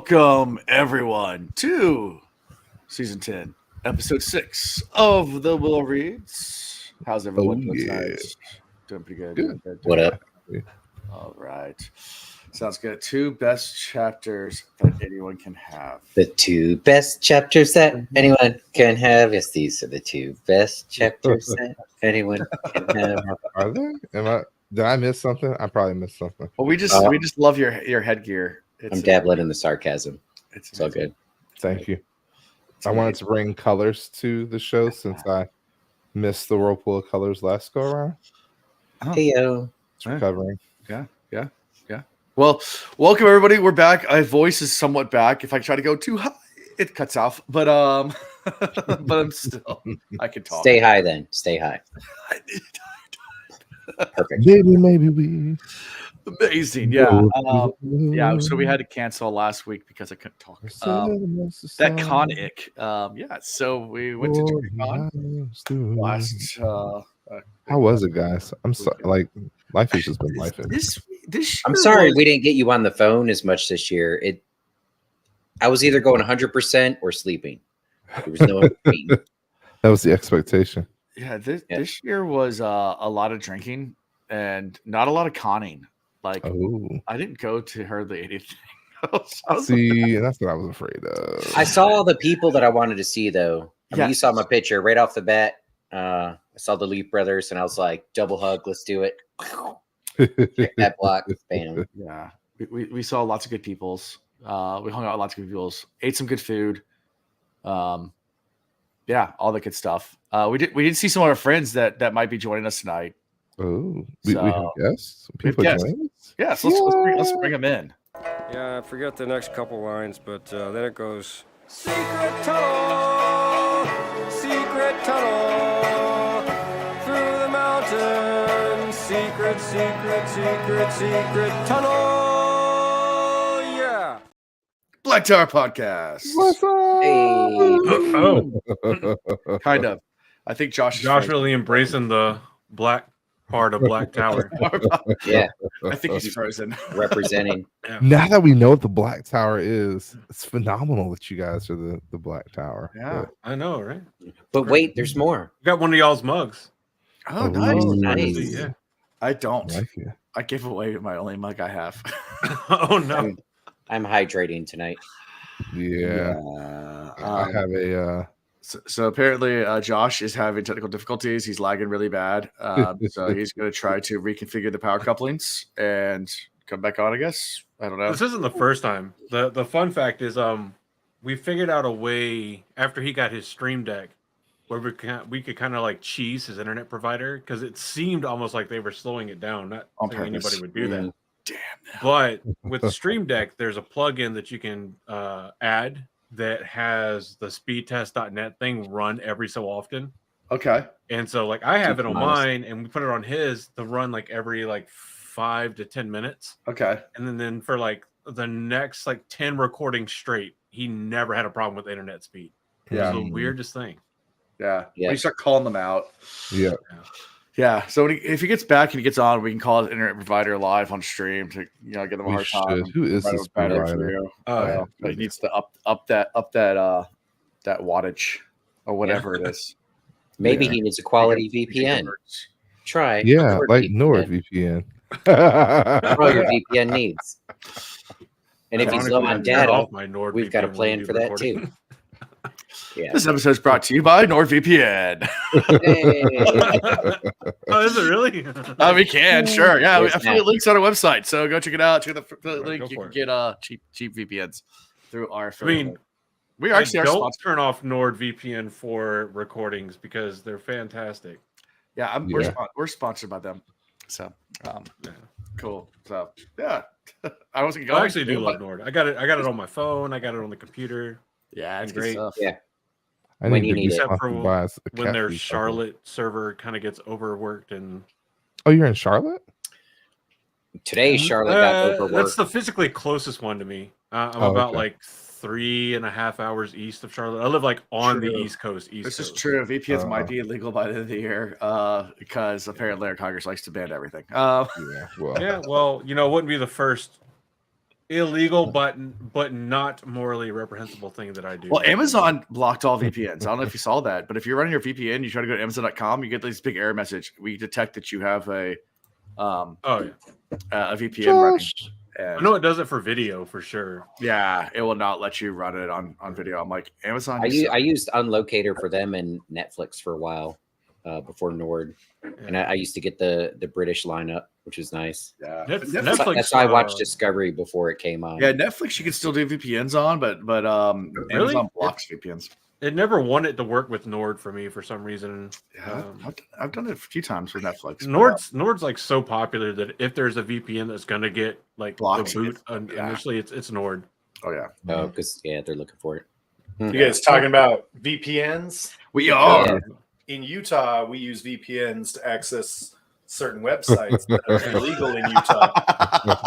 Welcome, everyone, to Season 10, Episode 6 of The Will Reads. How's everyone doing tonight? Doing pretty good. Good. Good. What up? All right. Sounds good. 2 best chapters that anyone can have. The 2 best chapters that anyone can have. Yes, these are the 2 best chapters that anyone can have. Are they? Did I miss something? I probably missed something. Well, we just love your headgear. I'm dabbling in the sarcasm. It's all good. Thank you. I wanted to bring colors to the show since I missed the whirlpool of colors last go around. Hey yo, it's recovering. Yeah. Well, welcome everybody. We're back. My voice is somewhat back. If I try to go too high, it cuts off. But but I'm still. I can talk. Stay high then. Stay high. Perfect. Maybe we. Amazing, yeah. So we had to cancel last week because I couldn't talk. That con ick. So we went to Con last. How was it, guys? I'm sorry. Like life has just been life. This I'm sorry we didn't get you on the phone as much this year. I was either going 100% or sleeping. There was no in between. That was the expectation. Yeah, this year was a lot of drinking and not a lot of conning. Like, I didn't go to hardly anything else. See, that's what I was afraid of. I saw all the people that I wanted to see, though. I mean, you saw my picture right off the bat. I saw the Leaf brothers, and I was like, double hug, let's do it. Check that block, bam. Yeah, we saw lots of good peoples. We hung out with lots of good peoples. Ate some good food. All the good stuff. We did see some of our friends that might be joining us tonight. Oh, we have guests. People joining us? Yes, let's bring them in. Yeah, I forget the next couple lines, but then it goes secret tunnel through the mountains, secret tunnel. Yeah. Black Tower Podcast. What's up? Hey. Kind of. I think Josh really embracing the black part of Black Tower. Yeah, I think he's frozen. Representing. Yeah. Now that we know what the Black Tower is, it's phenomenal that you guys are the Black Tower. Yeah, I know, right? But wait, there's more. Got one of y'all's mugs. Oh, nice. Nice. Yeah. I don't. I I gave away my only mug I have. Oh no. I'm hydrating tonight. Yeah. I have a. So apparently, Josh is having technical difficulties. He's lagging really bad. So he's going to try to reconfigure the power couplings and come back on, I guess. I don't know. This isn't the first time. The fun fact is we figured out a way after he got his Stream Deck where we could kind of like cheese his internet provider because it seemed almost like they were slowing it down. Not saying anybody would do that. Damn. But with the Stream Deck, there's a plugin that you can add that has the speedtest.net thing run every so often. Okay. And so like I have it on mine and we put it on his to run like every like 5 to 10 minutes. Okay. And then for like the next like 10 recordings straight, he never had a problem with internet speed. Yeah. It was the weirdest thing. Yeah. When you start calling them out. Yeah. Yeah. So if he gets back and he gets on, we can call his internet provider live on stream to give him a hard time. Who is this provider? He needs to up that wattage or whatever it is. Maybe he needs a quality VPN. Try. Yeah, like NordVPN. All your VPN needs. And if he's low on data, we've got a plan for that too. Yeah. This episode is brought to you by NordVPN. Oh, is it really? We can, sure. Yeah, I put links on our website, so go check it out. Check the link. You can get cheap VPNs through our. We actually don't turn off NordVPN for recordings because they're fantastic. Yeah, we're sponsored by them. So, cool. So, yeah, I wasn't going. I actually do love Nord. I got it on my phone. I got it on the computer. Yeah, it's great. Stuff. Yeah. When you need Except for when their Charlotte server kind of gets overworked and. Oh, you're in Charlotte? Today, Charlotte got overworked. That's the physically closest one to me. I'm about like 3.5 hours east of Charlotte. I live like on the East Coast. This is true. VPNs might be illegal by the end of the year because apparently our Congress likes to ban everything. Well, it wouldn't be the first illegal, but not morally reprehensible thing that I do. Well, Amazon blocked all VPNs. I don't know if you saw that, but if you're running your VPN, you try to go to Amazon.com, you get this big error message. We detect that you have a VPN running. I know it does it for video for sure. Yeah, it will not let you run it on video. I'm like, Amazon. I used Unlocator for them and Netflix for a while before Nord, and I used to get the British lineup, which is nice. Yeah, Netflix. That's why I watched Discovery before it came on. Yeah, Netflix you can still do VPNs on, but Really? Amazon blocks VPNs. It never wanted to work with Nord for me for some reason. Yeah, I've done it a few times with Netflix. Nord's like so popular that if there's a VPN that's gonna get like blocked the boot initially, it's Nord. Oh yeah. Oh, because they're looking for it. You guys talking about VPNs? We are. Yeah. In Utah, we use VPNs to access certain websites that are illegal in Utah.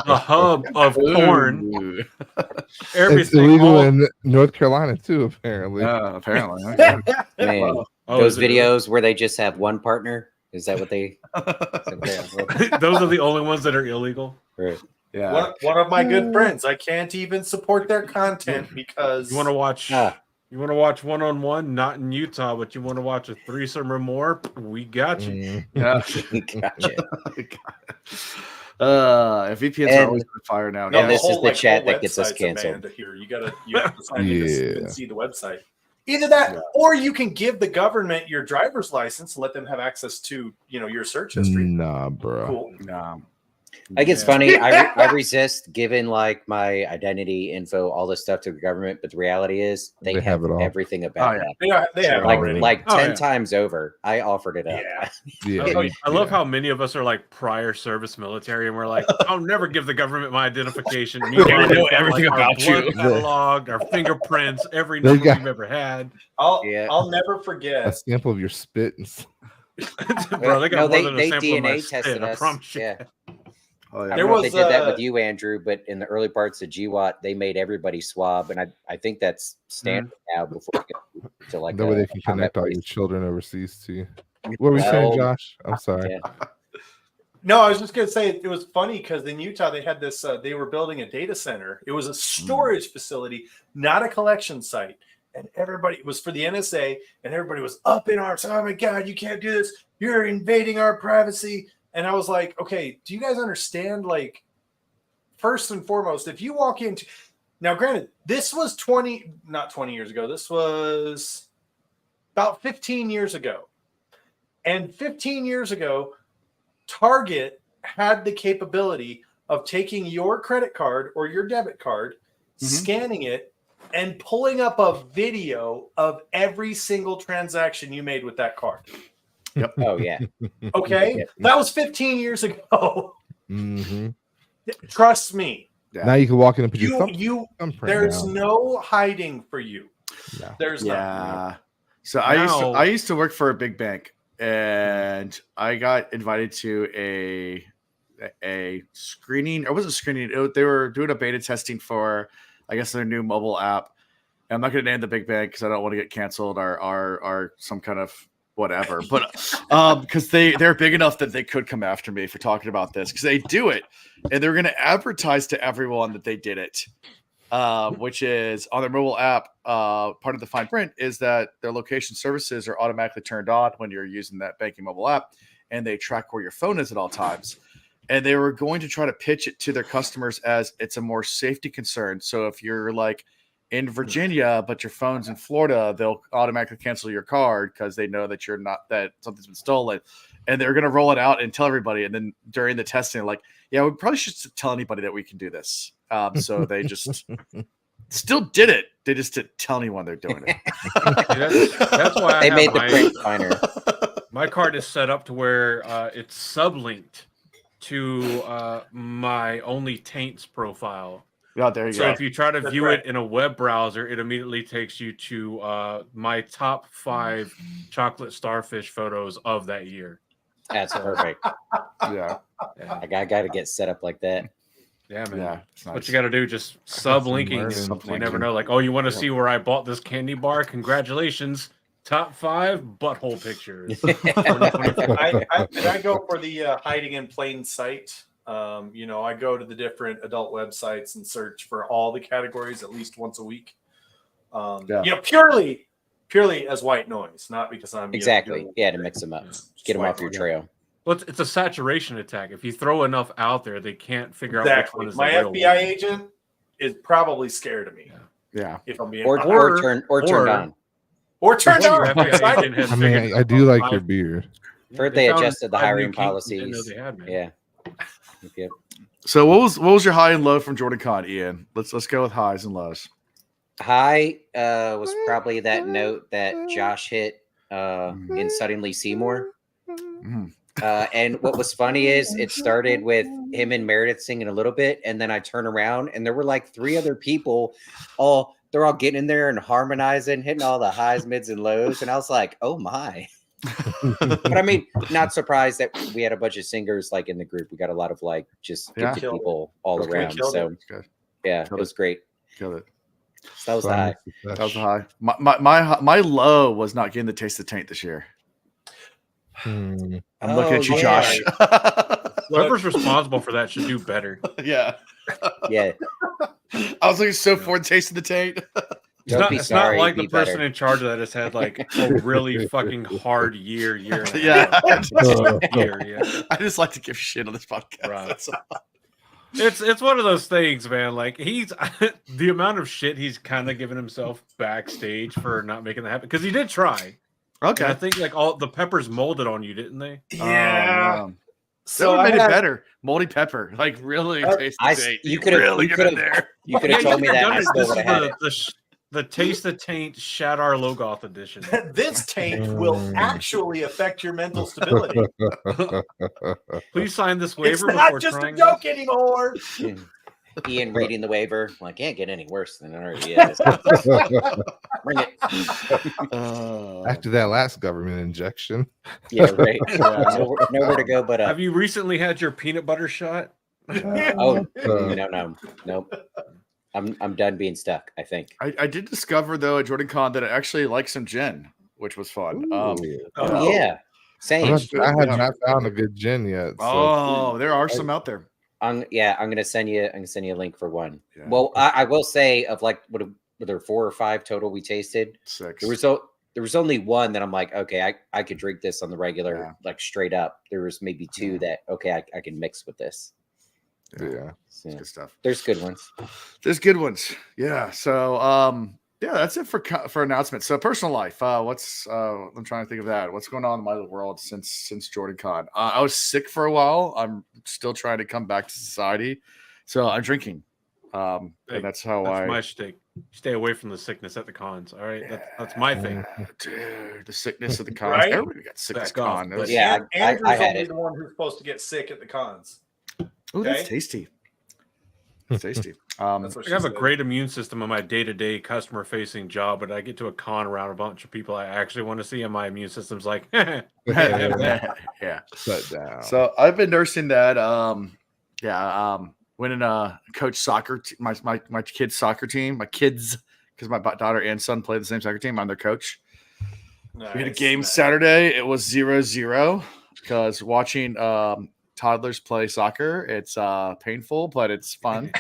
The hub of porn. Ooh. It's Everything. illegal in North Carolina too, apparently. Apparently. Okay. Man, Oh, those is it- videos where they just have one partner. Is that what they? Those are the only ones that are illegal. Right. Yeah. One of my good friends, I can't even support their content because You want to watch? You want to watch one-on-one? Not in Utah, but you want to watch a threesome or more? We got you. Yeah. Gotcha. VPNs are always on fire now. No, this is the whole chat that gets us website's canceled. banned here. You have to sign in to Yeah. see the website. Either that, or you can give the government your driver's license and let them have access to your search history. Nah, bro. Cool. Nah. I think it's funny. I resist giving like my identity info, all this stuff to the government, but the reality is they have it all. everything about that. They have it already. Like Oh, 10 yeah. times over. I offered it up. Yeah. I love how many of us are like prior service military, and we're like, I'll never give the government my identification. They know We've got, everything our about you. blood cataloged, our fingerprints, every They number got- we've ever had. I'll never forget. A sample of your spit. And Bro, they got No, more than a they sample of my DNA spit, tested I us. promise you. Yeah. Oh, yeah. I There don't know if was, they did that uh, with you, Andrew, but in the early parts of GWAT, they made everybody swab, and I think that's standard now before you get to like that way a they can combat connect all base. your children overseas to you. What were we saying, Well, Josh? I'm sorry. Yeah. No, I was just going to say it was funny because in Utah they had this. They were building a data center. It was a storage facility, not a collection site. And everybody, it was for the NSA, and everybody was up in arms. Oh my God, you can't do this! You're invading our privacy. And I was like, okay, do you guys understand? Like, first and foremost, if you walk into now, granted, this was not 20 years ago. This was about 15 years ago. And 15 years ago, Target had the capability of taking your credit card or your debit card, scanning it, and pulling up a video of every single transaction you made with that card. Yep. Oh, yeah. Okay? Yeah. That was 15 years ago. Mm-hmm. Trust me. Yeah. Now you can walk in and put your thumbprint There's down. no hiding for you. No. There's not. Yeah. So Now- I used to work for a big bank, and I got invited to a screening. It wasn't screening. They were doing a beta testing for, I guess, their new mobile app. And I'm not going to name the big bank because I don't want to get canceled or some kind of whatever. But because they're big enough that they could come after me for talking about this, because they do it, and they're going to advertise to everyone that they did it. Which is on their mobile app. Part of the fine print is that their location services are automatically turned on when you're using that banking mobile app, and they track where your phone is at all times. And they were going to try to pitch it to their customers as it's a more safety concern. So if you're like in Virginia, but your phone's in Florida, they'll automatically cancel your card because they know that you're not, that something's been stolen. And they're going to roll it out and tell everybody. And then during the testing, like, yeah, we probably should tell anybody that we can do this. So they just still did it. They just didn't tell anyone they're doing it. That's why They I made have the my, print finer. my card is set up to where it's sublinked to my Only Taints profile. Yeah, there you So go. if you try to That's view right. it in a web browser, it immediately takes you to my top 5 chocolate starfish photos of that year. That's perfect. Yeah, Yeah, I got to get set up like that. yeah, man. yeah. It's What nice. you got to do, just sublinking. learning. And you never know. Like, oh, you want to see where I bought this candy bar? Congratulations. Top 5 butthole pictures. 2024. I go for the hiding in plain sight I go to the different adult websites and search for all the categories at least once a week. Purely as white noise, not because I'm Exactly. doing To mix them up, get them off your trail. Well, it's a saturation attack. If you throw enough out there, they can't figure out which one is my the real FBI one. agent is probably scared of me. Yeah. If I'm being Or turned on. Or turned Your on. FBI agent has I mean, figured I do like five- your beard. Heard they they found adjusted the 5 new hiring kinks you didn't know policies. they had, man. Yeah. Yep. So what was your high and low from Jordan Con, Ian? Let's go with highs and lows. High was probably that note that Josh hit in Suddenly Seymour. Mhm. And what was funny is it started with him and Meredith singing a little bit, and then I turn around and there were like 3 other people. They're all getting in there and harmonizing, hitting all the highs, mids, and lows, and I was like, "Oh my!" But I mean, not surprised that we had a bunch of singers like in the group. We got a lot of like just gifted Killed it. people all That's around. good. So Good. yeah, Killed it was it. great. Killed it. So that was the high. That was the high. My low was not getting the taste of taint this year. I'm looking at you, yeah. Josh. Whoever's responsible for that should do better. Yeah. Yeah. I was looking so forward to tasting the taint. Don't be It's sorry. not like be the person better. in charge of that has had like a really fucking hard year and a Yeah. half. Yeah. I just like to give shit on this podcast. Right. That's all. It's one of those things, man. Like he's the amount of shit he's kind of given himself backstage for not making that happen because he did try. Okay. And I think like all the peppers molded on you, didn't they? So So that I made it had- better. Moldy pepper, like really taste the taint. you could've- really you get in could've- there. You could have told me that. And I still This would is have had it. the Taste the Taint Shadar Logoth edition. This taint will actually affect your mental stability. Please sign this It's waiver not before just a trying. joke anymore. Ian reading the waiver. Like, can't get any worse than it already is. Bring it. After that last government injection. Yeah, right. Nowhere to go but up. Have you recently had your peanut butter shot? Oh no. I'm done being stuck, I think. I did discover though at Jordan Con that I actually like some gin, which was fun. Oh yeah. Same. I have not found a good gin yet. So. Oh, there are some out there. I'm gonna send you a link for one. Yeah. Well, I will say of like were there 4 or 5 total we tasted. 6. There was only one that I'm like, okay, I could drink this on the regular, Yeah. like straight up. There was maybe 2 that okay, I can mix with this. Yeah. So, Good stuff. there's good ones. There's good ones. Yeah. So yeah, that's it for announcements. So personal life. What's I'm trying to think of that. What's going on in my little world since Jordan Con? I was sick for a while. I'm still trying to come back to society. So I'm drinking. And that's how That's my shtick. Stay away from the sickness at the cons. All right, that's my thing. Dude, the sickness of the cons. Right? Everybody got sick at Back off. con. It was- Yeah, Andrew's I had only it. the one who's supposed to get sick at the cons. Ooh, that's Okay. tasty. That's tasty. That's what I she have a said. great immune system on my day-to-day customer-facing job, but I get to a con around a bunch of people I actually want to see, and my immune system's like, Yeah. Shut down. So I've been nursing that. Went in coach soccer. My kids' soccer team. My kids, because my daughter and son play the same soccer team. I'm their coach. We had a Nice, game nice. Saturday. It was 0-0 because watching toddlers play soccer, it's painful, but it's fun.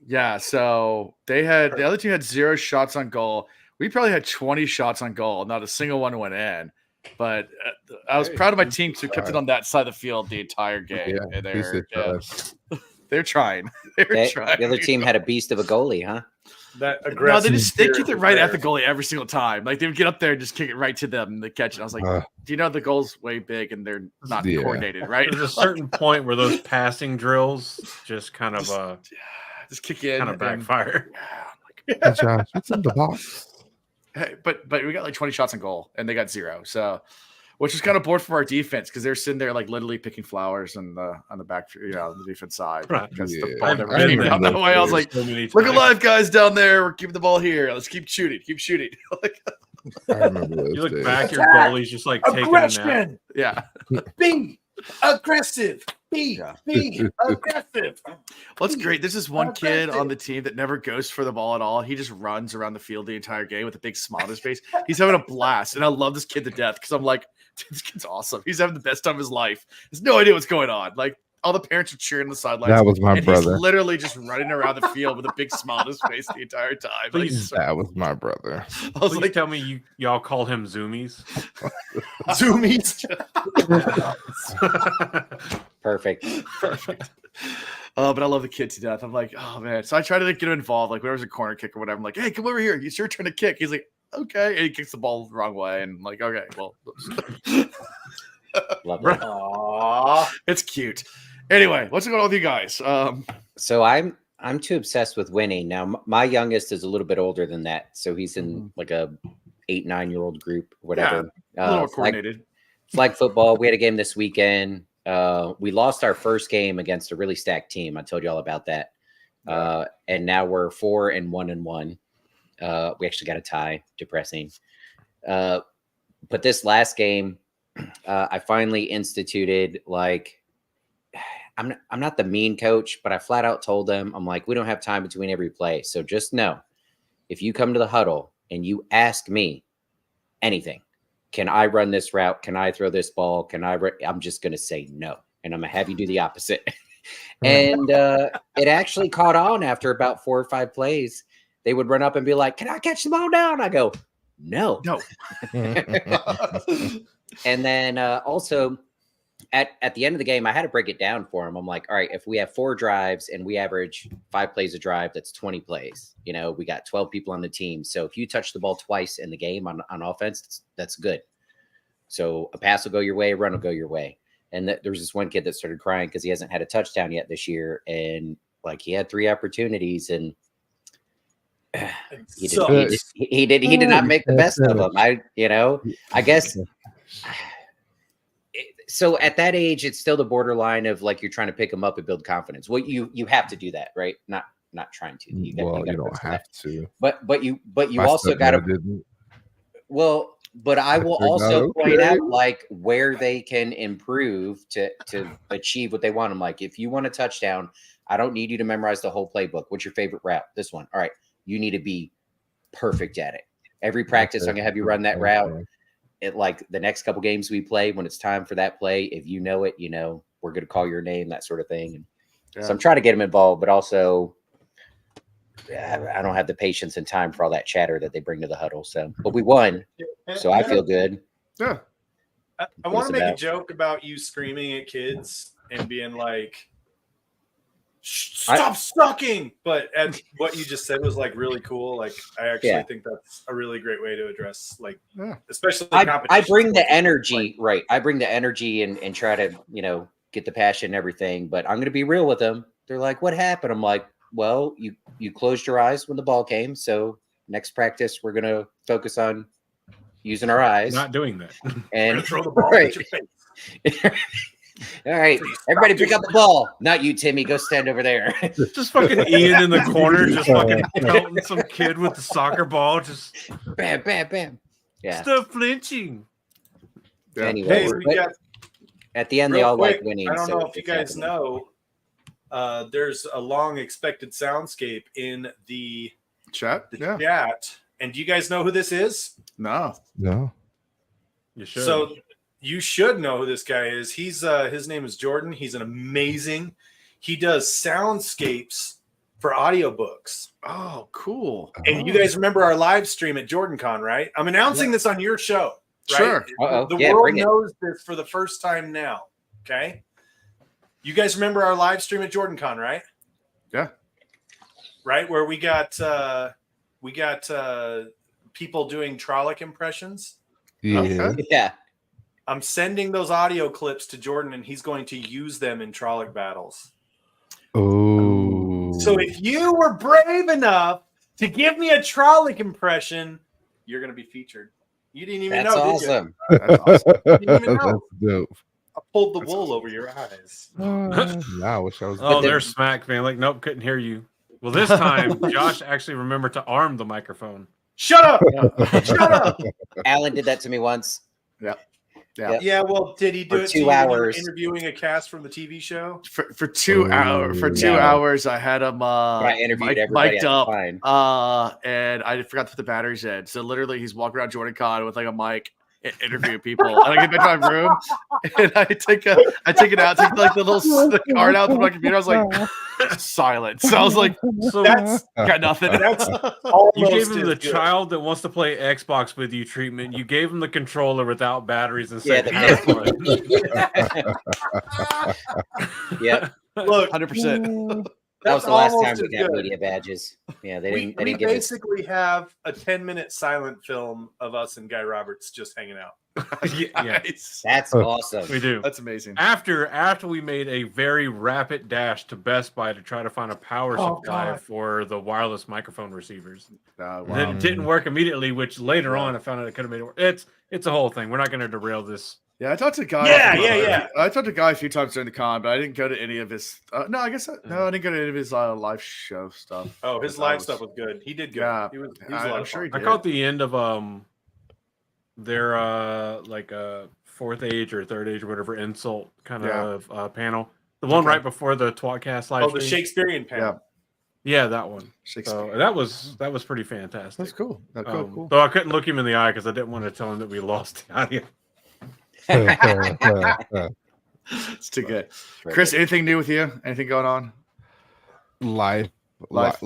Yeah. So the other team had 0 shots on goal. We probably had 20 shots on goal. Not a single one went in. But I was proud of my team who kept it on that side of the field the entire game. Yeah, And decent they're trying. They're trying. The other team had a beast of a goalie, huh? That No, aggressive. they kicked it right at the spirit goalie every single time. Like they would get up there and just kick it right to them and they catch it. I was like, do you know the goal's way big and they're not Yeah. coordinated, right? there's a certain point where those passing drills just kind of just kick in. kind of and- backfire. Hey, Josh, it's in the box. Hey, but we got like 20 shots on goal and they got 0. So, which is kind of bored from our defense because they're sitting there like literally picking flowers on the back, the defense side. Right. Because the Yeah. ball I've never been came there. out that way. I was like, So many look times. alive, guys down there. We're keeping the ball here. Let's keep shooting. Like, I remember those You look days. back, your goalie's just like taking a nap. Aggression. yeah. Be aggressive. Be Yeah. aggressive. What's great? This is one kid Aggressive. on the team that never goes for the ball at all. He just runs around the field the entire game with a big smile on his face. He's having a blast, and I love this kid to death because I'm like, This kid's awesome. He's having the best time of his life. He has no idea what's going on. Like all the parents are cheering on the sidelines. That was my and brother. He's literally just running around the field with a big smile on his face the entire time. Like, Please. That was my brother. I was Please like, tell me y'all call him Zoomies. Zoomies. Perfect. perfect. But I love the kid to death. I'm like, oh man. So I try to like, get him involved. Like whenever there's a corner kick or whatever, I'm like, hey, come over here. It's your turn to kick. He's like, okay. And he kicks the ball the wrong way. And I'm like, okay, well, Love it. Aww. it's cute. Anyway, what's going on with you guys? So I'm too obsessed with winning. Now my youngest is a little bit older than that, so he's in like a 8-9-year-old group, whatever. A little more coordinated. Flag football. We had a game this weekend. We lost our first game against a really stacked team. I told you all about that. And now we're 4-1-1. We actually got a tie. Depressing. But this last game, I finally instituted like. I'm not the mean coach, but I flat out told them, I'm like, we don't have time between every play. So just know, if you come to the huddle and you ask me anything, can I run this route? Can I throw this ball? I'm just going to say no. And I'm going to have you do the opposite. And it actually caught on after about 4 or 5 plays. They would run up and be like, can I catch the ball down? I go, no. And then also, at the end of the game, I had to break it down for him. I'm like, all right, if we have 4 drives and we average 5 plays a drive, that's 20 plays. You know, we got 12 people on the team. So if you touch the ball twice in the game on offense, that's good. So a pass will go your way, a run will go your way. And there was this one kid that started crying because he hasn't had a touchdown yet this year. And like he had 3 opportunities and he did not make the best of them. I guess. So at that age, it's still the borderline of like you're trying to pick them up and build confidence. Well, you have to do that, right? Not trying to. You don't have to. But you also got to. Well, but I will also point out like where they can improve to achieve what they want. I'm like, if you want a touchdown, I don't need you to memorize the whole playbook. What's your favorite route? This one. All right, you need to be perfect at it. Every practice, I'm gonna have you run that route. It like the next couple games we play, when it's time for that play, if you know it, we're going to call your name, that sort of thing. And so I'm trying to get them involved, but also I don't have the patience and time for all that chatter that they bring to the huddle. So, but we won, so I feel good. Yeah. I want to make a joke about you screaming at kids and being like, stop sucking. But what you just said was like really cool. Like I actually think that's a really great way to address especially competition. I bring the energy, right? I bring the energy and try to, get the passion and everything, but I'm going to be real with them. They're like, what happened? I'm like, well, you closed your eyes when the ball came. So next practice, we're going to focus on using our eyes. Not doing that. And throw the ball at your face. All right, everybody pick up the ball. Not you, Timmy. Go stand over there. Just fucking Ian in the corner, just fucking pelting some kid with the soccer ball. Just bam, bam, bam. Yeah. Stop flinching. Yeah. Anyway, at the end, they all like winning. I don't know if you guys know. There's a long expected soundscape in the Chat. chat. And do you guys know who this is? No. You should. So you should know who this guy is. He's his name is Jordan. He's an amazing. He does soundscapes for audiobooks. Oh, cool. And you guys remember our live stream at JordanCon, right? I'm announcing this on your show. Right? Sure. Uh-oh. The world knows this for the first time now. Okay. You guys remember our live stream at JordanCon, right? Yeah. Right, where we got people doing Trolloc impressions. Yeah. Okay. Yeah. I'm sending those audio clips to Jordan, and he's going to use them in Trolloc battles. Oh. So if you were brave enough to give me a Trolloc impression, you're going to be featured. You didn't even That's know. awesome. That's awesome. You didn't even know. That's dope. I pulled the wool over your eyes. I wish I was. Oh, there's Smack, man. Like, nope, couldn't hear you. Well, this time, Josh actually remembered to arm the microphone. Shut up! Shut up! Alan did that to me once. Yeah, well, did he do For it 2 to you when you were hours. interviewing a cast from the TV show? For 2 hours. For 2 hours, I had him I interviewed everybody. mic'd up. Fine. And I forgot to put the batteries in. So literally, he's walking around JordanCon with like a mic, interview people. And I get back to my room and I take it out, take like the card out from my computer. I was like, silent. So I was like, So That's got nothing. that's you gave almost him as the good. child that wants to play Xbox with you treatment. You gave him the controller without batteries and Yeah, said, "Have fun." Yep. Look, 100%. That was that's the last almost time we as got good. media badges. Yeah, they We didn't. They didn't give us. basically have a 10-minute silent film of us and Guy Roberts just hanging out. Yeah, Nice. That's awesome. we do. That's amazing. After we made a very rapid dash to Best Buy to try to find a power Oh, supply God. for the wireless microphone receivers. Wow. Then it didn't work immediately, which later on I found out it could have made it work. It's a whole thing. We're not going to derail this. Yeah, I talked to Guy. Yeah. I talked to Guy a few times during the con, but I didn't go to any of his. No, I guess no, I didn't go to any of his live show stuff. Oh, his That live was- stuff was good. He did good. Yeah, he was a I'm lot of sure he fun. I did. caught the end of their like fourth age or third age or whatever insult kind of panel. The one right before the Twatcast live Oh, the stream. Shakespearean panel. Yeah, that one. Shakespeare. So that was pretty fantastic. That's cool. Cool. Though I couldn't look him in the eye because I didn't want to tell him that we lost the audio. It's too good. Chris, anything new with you? Anything going on? Life has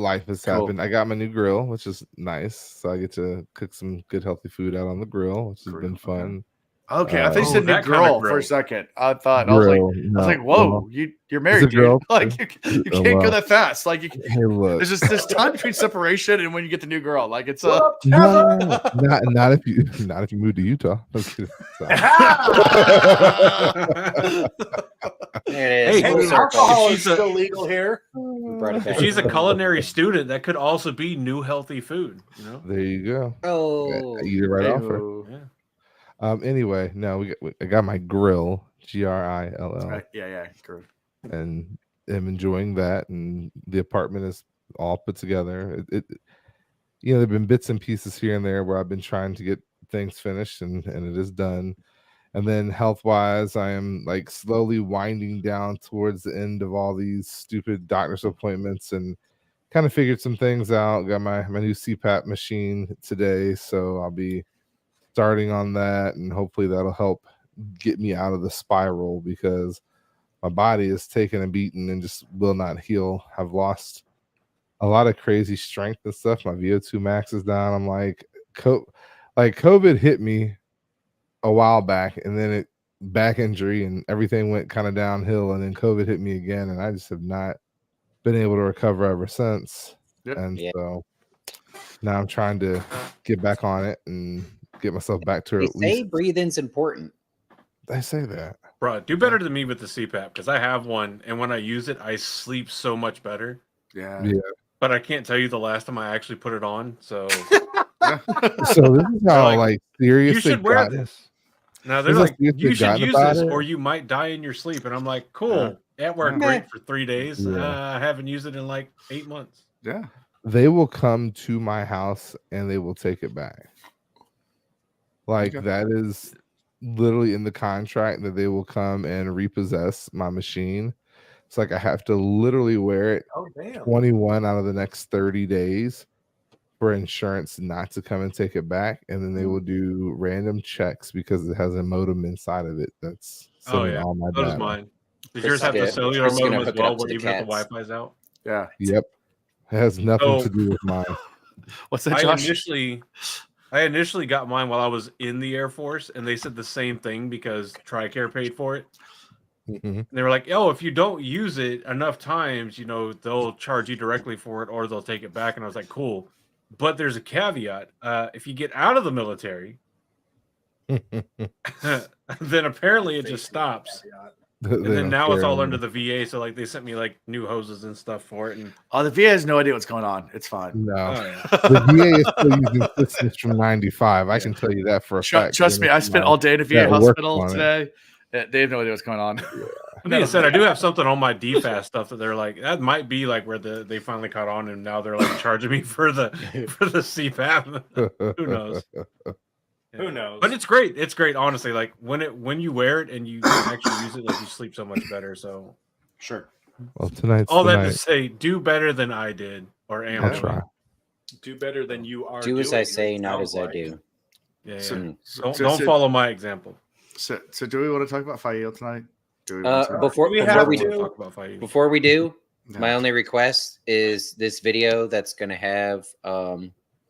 Cool. happened. I got my new grill, which is nice. So I get to cook some good healthy food out on the grill, which has been fun. Okay, I thought you said new that kind of girl for grill. a second. I thought I was like, whoa, you're married, a girl. dude. Like you can't go that fast. Like Hey, look. there's just this time between separation and when you get the new girl. Like it's What up, No, Kevin? not if you move to Utah. I'm kidding. There it is. Hey, Full Hey, circle. alcohol is She's a- still legal here. We brought it If back. she's a culinary student, that could also be new healthy food. You know. There you go. Oh, I eat it right off her. Ew. Yeah. Anyway, no, I got my grill, GRILL, Right, yeah, true. and am enjoying that. And the apartment is all put together. There've been bits and pieces here and there where I've been trying to get things finished, and it is done. And then health wise, I am like slowly winding down towards the end of all these stupid doctor's appointments, and kind of figured some things out. Got my new CPAP machine today, so I'll be starting on that, and hopefully that'll help get me out of the spiral, because my body is taking a beating and just will not heal. I've lost a lot of crazy strength and stuff. My VO2 max is down. I'm like, COVID hit me a while back, and then back injury and everything went kind of downhill, and then COVID hit me again, and I just have not been able to recover ever since. Yep. And Yeah. so now I'm trying to get back on it and get myself back to they at say least. breathing's important. I say that. Bro, do better than me with the CPAP because I have one, and when I use it, I sleep so much better. Yeah. Yeah. But I can't tell you the last time I actually put it on. So So this is how like, serious you should it wear got. this. Now they're Is this like, you you should forgot use about this, it? or you might die in your sleep. And I'm like, cool. That worked great for 3 days. Yeah. I haven't used it in like 8 months. Yeah. They will come to my house and they will take it back. Like Okay. that is literally in the contract that they will come and repossess my machine. It's like I have to literally wear it Oh, damn. 21 out of the next 30 days for insurance not to come and take it back. And then they will do random checks because it has a modem inside of it that's sending all my So does data. mine. Does Chris yours have the is cellular gonna modem as hook it well, up to where the even if the cats. Wi-Fi's out? Yeah. Yep. It has nothing So- to do with mine. What's that, I Josh? initially got mine while I was in the Air Force, and they said the same thing because TRICARE paid for it. Mhm. And they were like, "Oh, if you don't use it enough times, they'll charge you directly for it, or they'll take it back." And I was like, "Cool," but there's a caveat: if you get out of the military, then apparently it just stops. And then now it's all under the VA. So like they sent me like new hoses and stuff for it. And Oh, the VA has no idea what's going on. It's fine. No. oh, yeah. The VA is still using systems from 95. I can tell you that for a fact. Trust me, I spent all day in a VA that works hospital on it. today. They have no idea what's going on. That being said, I do have something on my DFAST stuff that they're like, that might be like where they finally caught on, and now they're like charging me for the CPAP. Who knows? Who knows? But it's great. It's great, honestly. Like when you wear it and you actually use it, like you sleep so much better. So Sure. Well, tonight's all the that night. to say, do better than I did or am. I'll doing. try. Do better than you are. Do as doing, I say, it not sounds as I like. do. Yeah. So- yeah. so- Don't so- follow my example. So do we want to talk about Faile tonight? Do we want to? Before we I have we want to- talk about fighting. before we do, Yeah. my only request is this video that's going to have all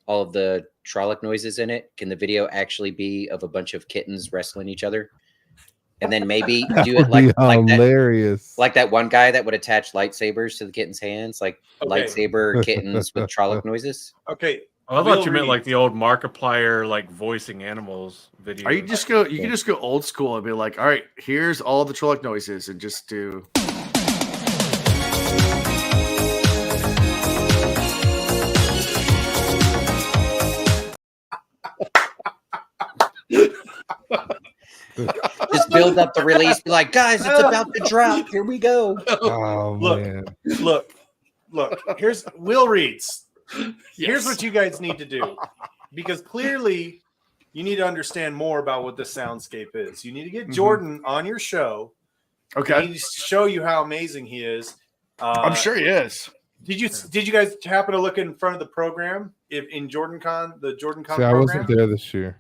of the Trolloc noises in it. Can the video actually be of a bunch of kittens wrestling each other? And then maybe That do would it like be that, hilarious. like that one guy that would attach lightsabers to the kitten's hands, like Okay. lightsaber kittens with Trolloc noises. Okay. Oh, I Will thought you meant like Reed. the old Markiplier like voicing animals video. Or you just go. You can just go old school and be like, all right, here's all the Trolloc noises, and just do. Just build up the release. Be like, guys, it's about to drop. Here we go. Oh Look. man. Look. Here's Will Reeds. Here's what you guys need to do, because clearly you need to understand more about what the soundscape is. You need to get Jordan on your show. He Okay, needs to show you how amazing he is. I'm sure he is. Did you guys happen to look in front of the program in Jordan Con, the Jordan Con See, I program? wasn't there this year.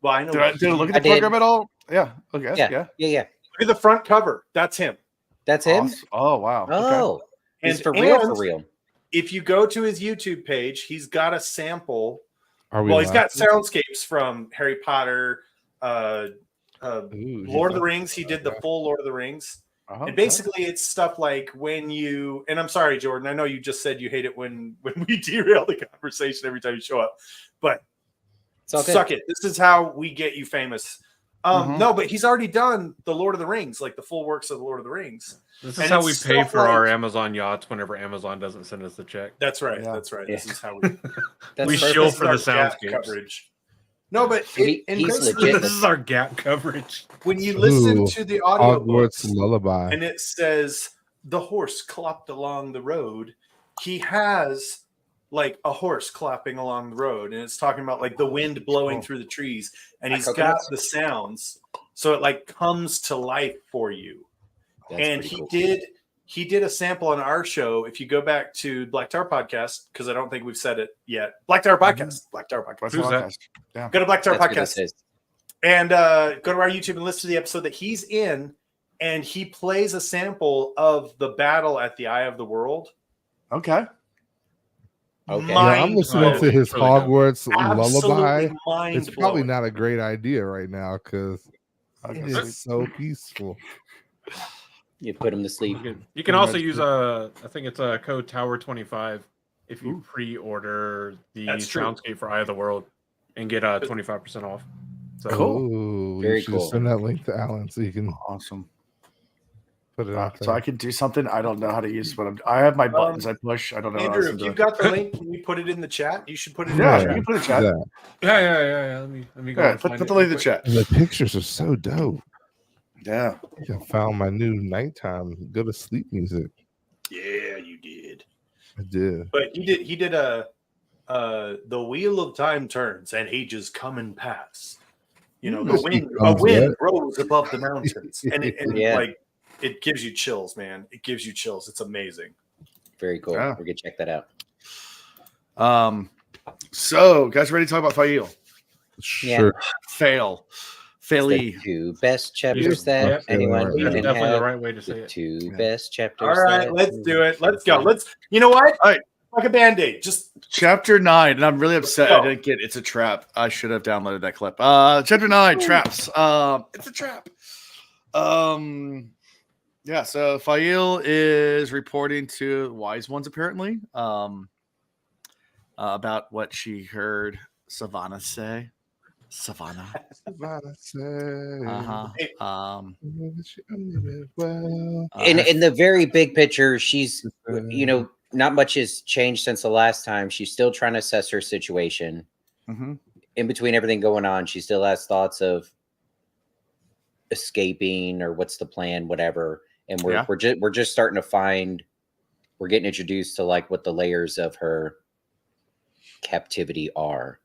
Well, I know. Did I look at I the did. program at all? Yeah. Okay. Yeah. Yeah. Yeah. Look at the front cover. That's him. That's him. Awesome. Oh wow. Okay. Oh, he's And- for real. and For real. If you go to his YouTube page, he's got a sample. Are we? Well, he's got live? soundscapes from Harry Potter, Ooh, Lord of the Rings. He did the full Lord of the Rings. Uh-huh. And basically, it's stuff like when you, and I'm sorry, Jordan, I know you just said you hate it when we derail the conversation every time you show up, but It's all good. suck it. This is how we get you famous. Mhm. No, but he's already done the Lord of the Rings, like the full works of the Lord of the Rings. This And is how we it's pay stuff for our like- Amazon yachts whenever Amazon doesn't send us the check. That's right. Yeah. That's right. Yeah. This is how we That's We perfect. shill this is for the our gap soundscapes. coverage. No, but He's basically, legit. This is our gap coverage. when you listen Ooh, to the audio Hogwarts lullaby. and it says the horse clopped along the road, he has like a horse clopping along the road, and it's talking about like the wind blowing through the trees, and Like he's got coconuts? the sounds, so it like comes to life for you. That's And pretty cool. he did a sample on our show. If you go back to Black Tower Podcast, because I don't think we've said it yet. Black Tower Podcast. Black Tower Podcast. What's Who's the that? podcast? Go to Black Tower That's what Podcast. this is. And go to our YouTube and listen to the episode that he's in. And he plays a sample of the battle at the Eye of the World. Okay. Okay. Yeah, I'm listening to his Really good. Hogwarts lullaby. Mind It's probably not a great idea right now because Okay. it is so peaceful. You put him to sleep. You can also use I think it's a code Tower 25 if you pre-order the That's true. soundscape for Eye of the World and get 25% off. So Cool. Ooh, Very you should cool. send that link to Alan so you can Awesome. put it out So I there. can do something. I don't know how to use, but I have my buttons I push. I don't know. Andrew, how if else to you've do it. got the link, can you put it in the chat? You should put it in Yeah, the you chat. can put it in the chat. Yeah. yeah. Let me go. Yeah, and put find the it link in real the quick. chat. And the pictures are so dope. Yeah. I found my new nighttime go to sleep music. Yeah, you did. I did. But he did a the wheel of time turns and ages come and pass. You know, Ooh, a comes wind up. rose above the mountains. And Yeah. like it gives you chills, man. It gives you chills. It's amazing. Very cool. Yeah. We're gonna check that out. So guys, ready to talk about Faile? Yeah. Sure. Fail. It's the Faile. two best chapters Yes. that Yep. anyone Yeah, That's can definitely the have. right way to say The it. two Yeah. best chapters. All right, that- let's do it. Let's go. You know what? All right. Like a band-aid. Just Chapter 9, and I'm really upset I Go. didn't get It's a Trap. I should have downloaded that clip. Chapter 9, traps. It's a trap. Yeah, so Faile is reporting to wise ones apparently. About what she heard Savannah say. Savannah. Uh-huh. Well, in the very big picture, she's not much has changed since the last time. She's still trying to assess her situation. Mhm. In between everything going on, she still has thoughts of escaping or what's the plan, whatever. And we're just starting to find, we're getting introduced to like what the layers of her captivity are.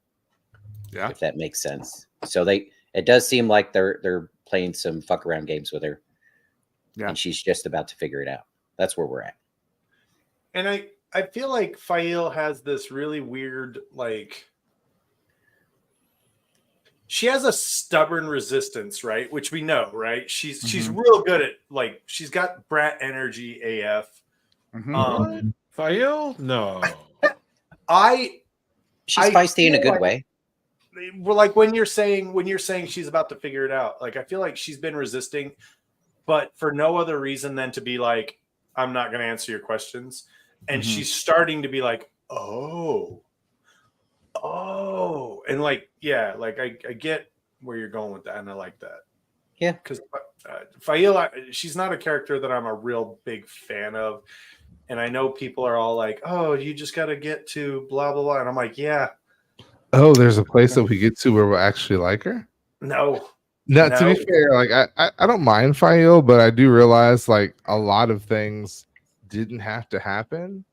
Yeah. If that makes sense. So it does seem like they're playing some fuck around games with her. Yeah. And she's just about to figure it out. That's where we're at. and I feel like Faile has this really weird, like she has a stubborn resistance, right? Which we know, right? She's Mhm. real good at, like, she's got brat energy AF. Mhm. Faile? No. She's I feisty in a feel good like- way. Well, like when you're saying she's about to figure it out, like I feel like she's been resisting, but for no other reason than to be like, I'm not going to answer your questions, and Mhm. she's starting to be like, and like, yeah, like I get where you're going with that, and I like that. Yeah, because Faile, she's not a character that I'm a real big fan of, and I know people are all like, "Oh, you just got to get to blah blah blah," and I'm like, "Yeah, Oh, there's a place that we get to where we'll actually like her. no." Now, to be No. fair, like I don't mind Faile, but I do realize like a lot of things didn't have to happen.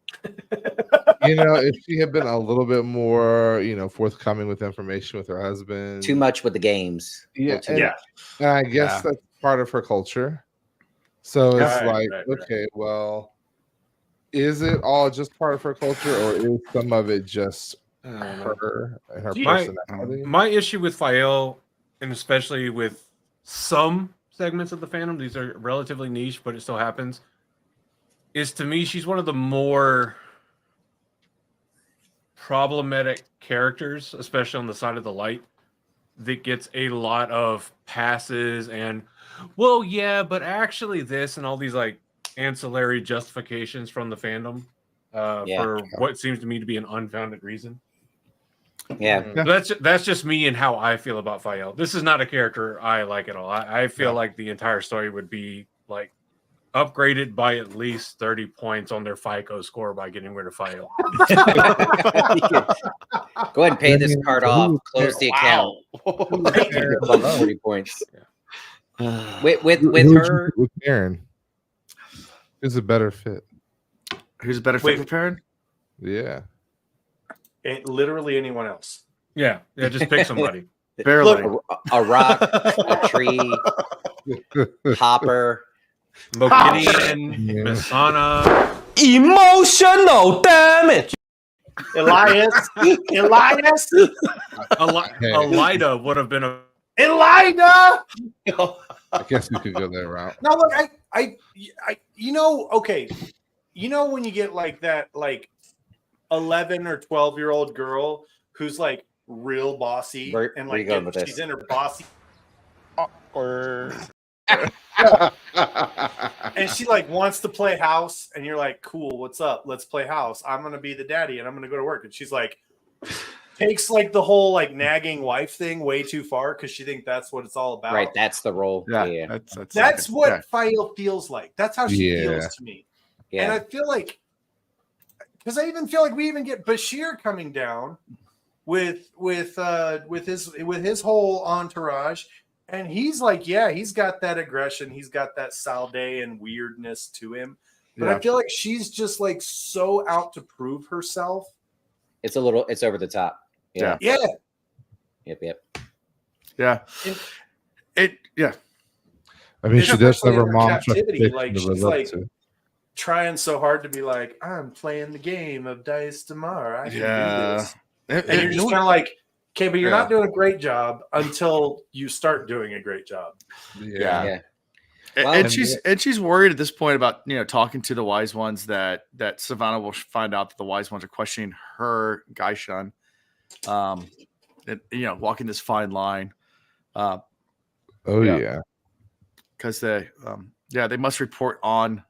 If she had been a little bit more, forthcoming with information with her husband. too much with the games. Yeah, Too and, much. and I guess Yeah. that's part of her culture. So it's Right, like, right. okay, well, is it all just part of her culture, or is some of it just I don't know. her and her My- personality? My issue with Faile, and especially with some segments of the fandom, these are relatively niche, but it still happens, is to me, she's one of the more problematic characters, especially on the side of the light, that gets a lot of passes and, well, yeah, but actually this, and all these like ancillary justifications from the fandom for what seems to me to be an unfounded reason. Yeah. Yeah. That's just me and how I feel about Faile. This is not a character I like at all. I feel like the entire story would be like upgraded by at least 30 points on their FICO score by getting rid of Faile. Go ahead and pay this card off. Close the account. Karen? Bump 40 points. With Who would you her, put with Karen? Who's a better fit? Who's a better fit Wait. for Karen? Yeah. Ain't literally anyone else. Yeah, just pick somebody. Barely. a rock, a tree, Hopper. Mokidian, Yeah. Misana. Emotional damage. Elias, Elida would have been a Elida. I guess we could go that route. No, look, okay. When you get like that, like 11 or 12-year-old girl who's like real bossy, Where and you like going with she's this? in her bossy, and she like wants to play house, and you're like, cool, what's up? Let's play house. I'm gonna be the daddy, and I'm gonna go to work. And she's like, takes like the whole like nagging wife thing way too far because she thinks that's what it's all about. Right, that's the role. Yeah. That's what Faile feels like. That's how she Yeah. feels to me. And I feel like, because I even feel like we even get Bashir coming down with his whole entourage, and he's like, yeah, he's got that aggression, he's got that Saldean weirdness to him. But I feel like she's just like so out to prove herself. It's over the top. Yeah. Yeah. Yep. Yeah. Yeah. I mean, she does have Especially her in her mom's captivity, reputation like, to she's live up like- to. Trying so hard to be like, I'm playing the game of Dice Damar. I can do Yeah. this. And you're just kind of like, okay, but you're not doing a great job until you start doing a great job. Yeah. Well, And she's worried at this point about talking to the wise ones that Savannah will find out that the wise ones are questioning her Gaishan, and walking this fine line. Oh Yeah. yeah. Because they must report on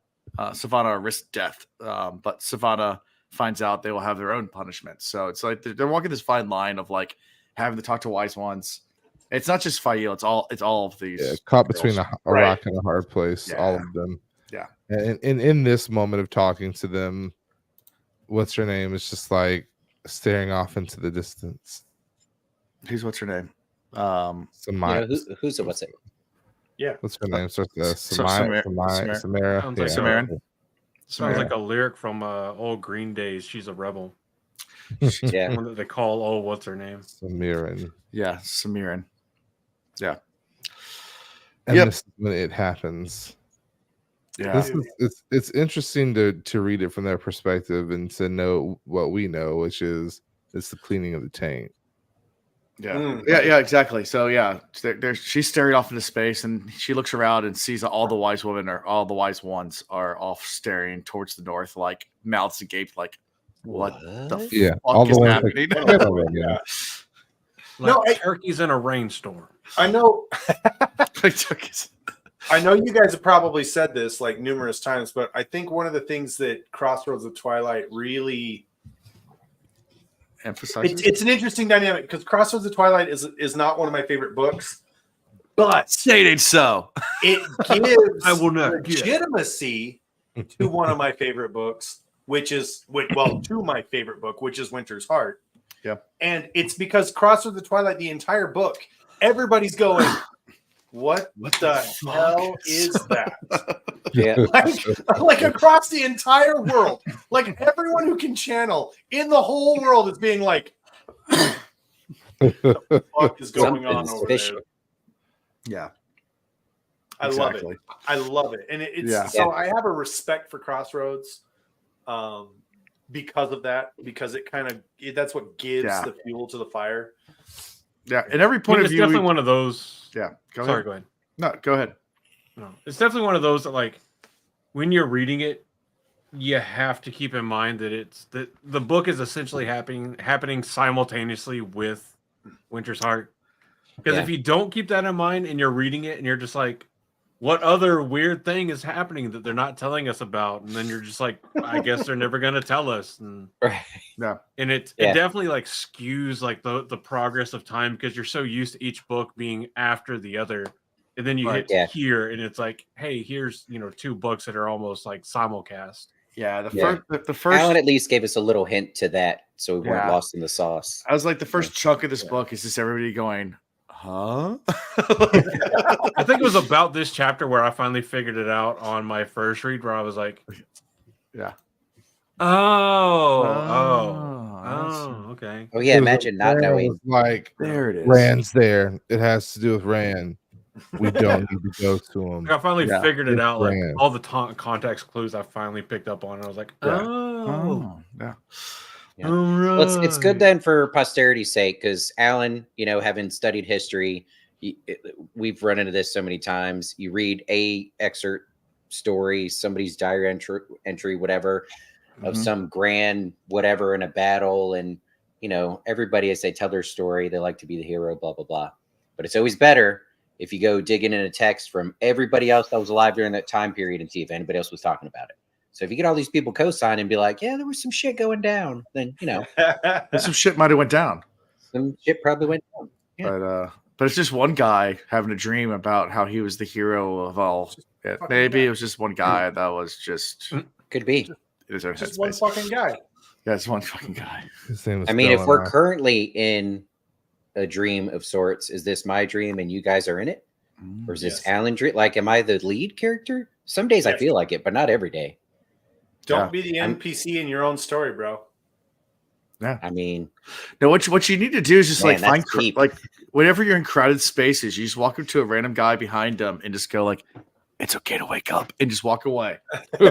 Savannah or risk death. But Savannah finds out they will have their own punishment. So it's like they're walking this fine line of like having to talk to wise ones. It's not just Faile, it's all of these. Yeah, caught between girls. a rock and a hard place. All Yeah. of them. Yeah. And in this moment of talking to them, what's her name? It's just like staring off into the distance. What's her name? who's it? What's it? Yeah. What's her name? Starts with Samara. Samara. Sounds like Samarin. Sounds like a lyric from old Green Days. She's a rebel. Yeah. One that they call, what's her name? Samirin. Yeah, Samirin. Yeah. And Yep. this is when it happens. Yeah. It's interesting to read it from their perspective and to know what we know, which is it's the cleaning of the taint. Yeah, exactly. So yeah, she's staring off into space, and she looks around and sees all the wise ones are off staring towards the north, like mouths agape, like what the Yeah, fuck all the is ones happening? yeah. Like turkeys in a rainstorm. I know. Like turkeys. I know you guys have probably said this like numerous times, but I think one of the things that Crossroads of Twilight really Emphasizes. it's an interesting dynamic because Crossroads of Twilight is not one of my favorite books, but Say it ain't so. it gives I will not legitimacy to one of my favorite books, to my favorite book, which is Winter's Heart. Yeah. And it's because Crossroads of Twilight, the entire book, everybody's going, what the hell is that? Yeah. like across the entire world, like everyone who can channel in the whole world is being like, what the fuck is going on Something's over fishy. there? Yeah. I love it. I love it. And I have a respect for Crossroads because of that, because that's what gives the fuel to the fire. Yeah. And every point of view, it's definitely one of those. Yeah. Go ahead. No, go ahead. No, it's definitely one of those that, like, when you're reading it, you have to keep in mind that the book is essentially happening simultaneously with Winter's Heart. Because if you don't keep that in mind and you're reading it and you're just like, what other weird thing is happening that they're not telling us about? And then you're just like, I guess they're never going to tell us. And and it definitely like skews like the progress of time because you're so used to each book being after the other. And then you hit here and it's like, hey, here's, two books that are almost like simulcast. Yeah. The first Alan at least gave us a little hint to that. So we weren't lost in the sauce. I was like, the first chunk of this book is just everybody going, huh? I think it was about this chapter where I finally figured it out on my first read where I was like, yeah. Okay. Oh yeah, imagine not knowing. Like there it is. Rand's there. It has to do with Rand. We don't need to go to him. I finally figured it out. Like Rand. all the context clues I finally picked up on. I was like, yeah. Well, it's good then for posterity's sake because Alan, having studied history, we've run into this so many times. You read a excerpt story, somebody's diary entry, whatever, of some grand whatever in a battle, and everybody as they tell their story, they like to be the hero, blah blah blah. But it's always better if you go digging in a text from everybody else that was alive during that time period and see if anybody else was talking about it. So if you get all these people co-sign and be like, yeah, there was some shit going down, then, some shit might have went down. Some shit probably went down. Yeah. But it's just one guy having a dream about how he was the hero of all. Yeah, maybe it was just one guy that was just could be. Just one fucking guy. Yeah, it's one fucking guy. His name is if we're currently in a dream of sorts, is this my dream and you guys are in it? Or is this Alan dream? Like, am I the lead character? Some days I feel like it, but not every day. Don't be the NPC in your own story, bro. Yeah. I mean, no, what you need to do is just Man, find that's deep. like whenever you're in crowded spaces, you just walk up to a random guy behind them and just go like, it's okay to wake up, and just walk away. Was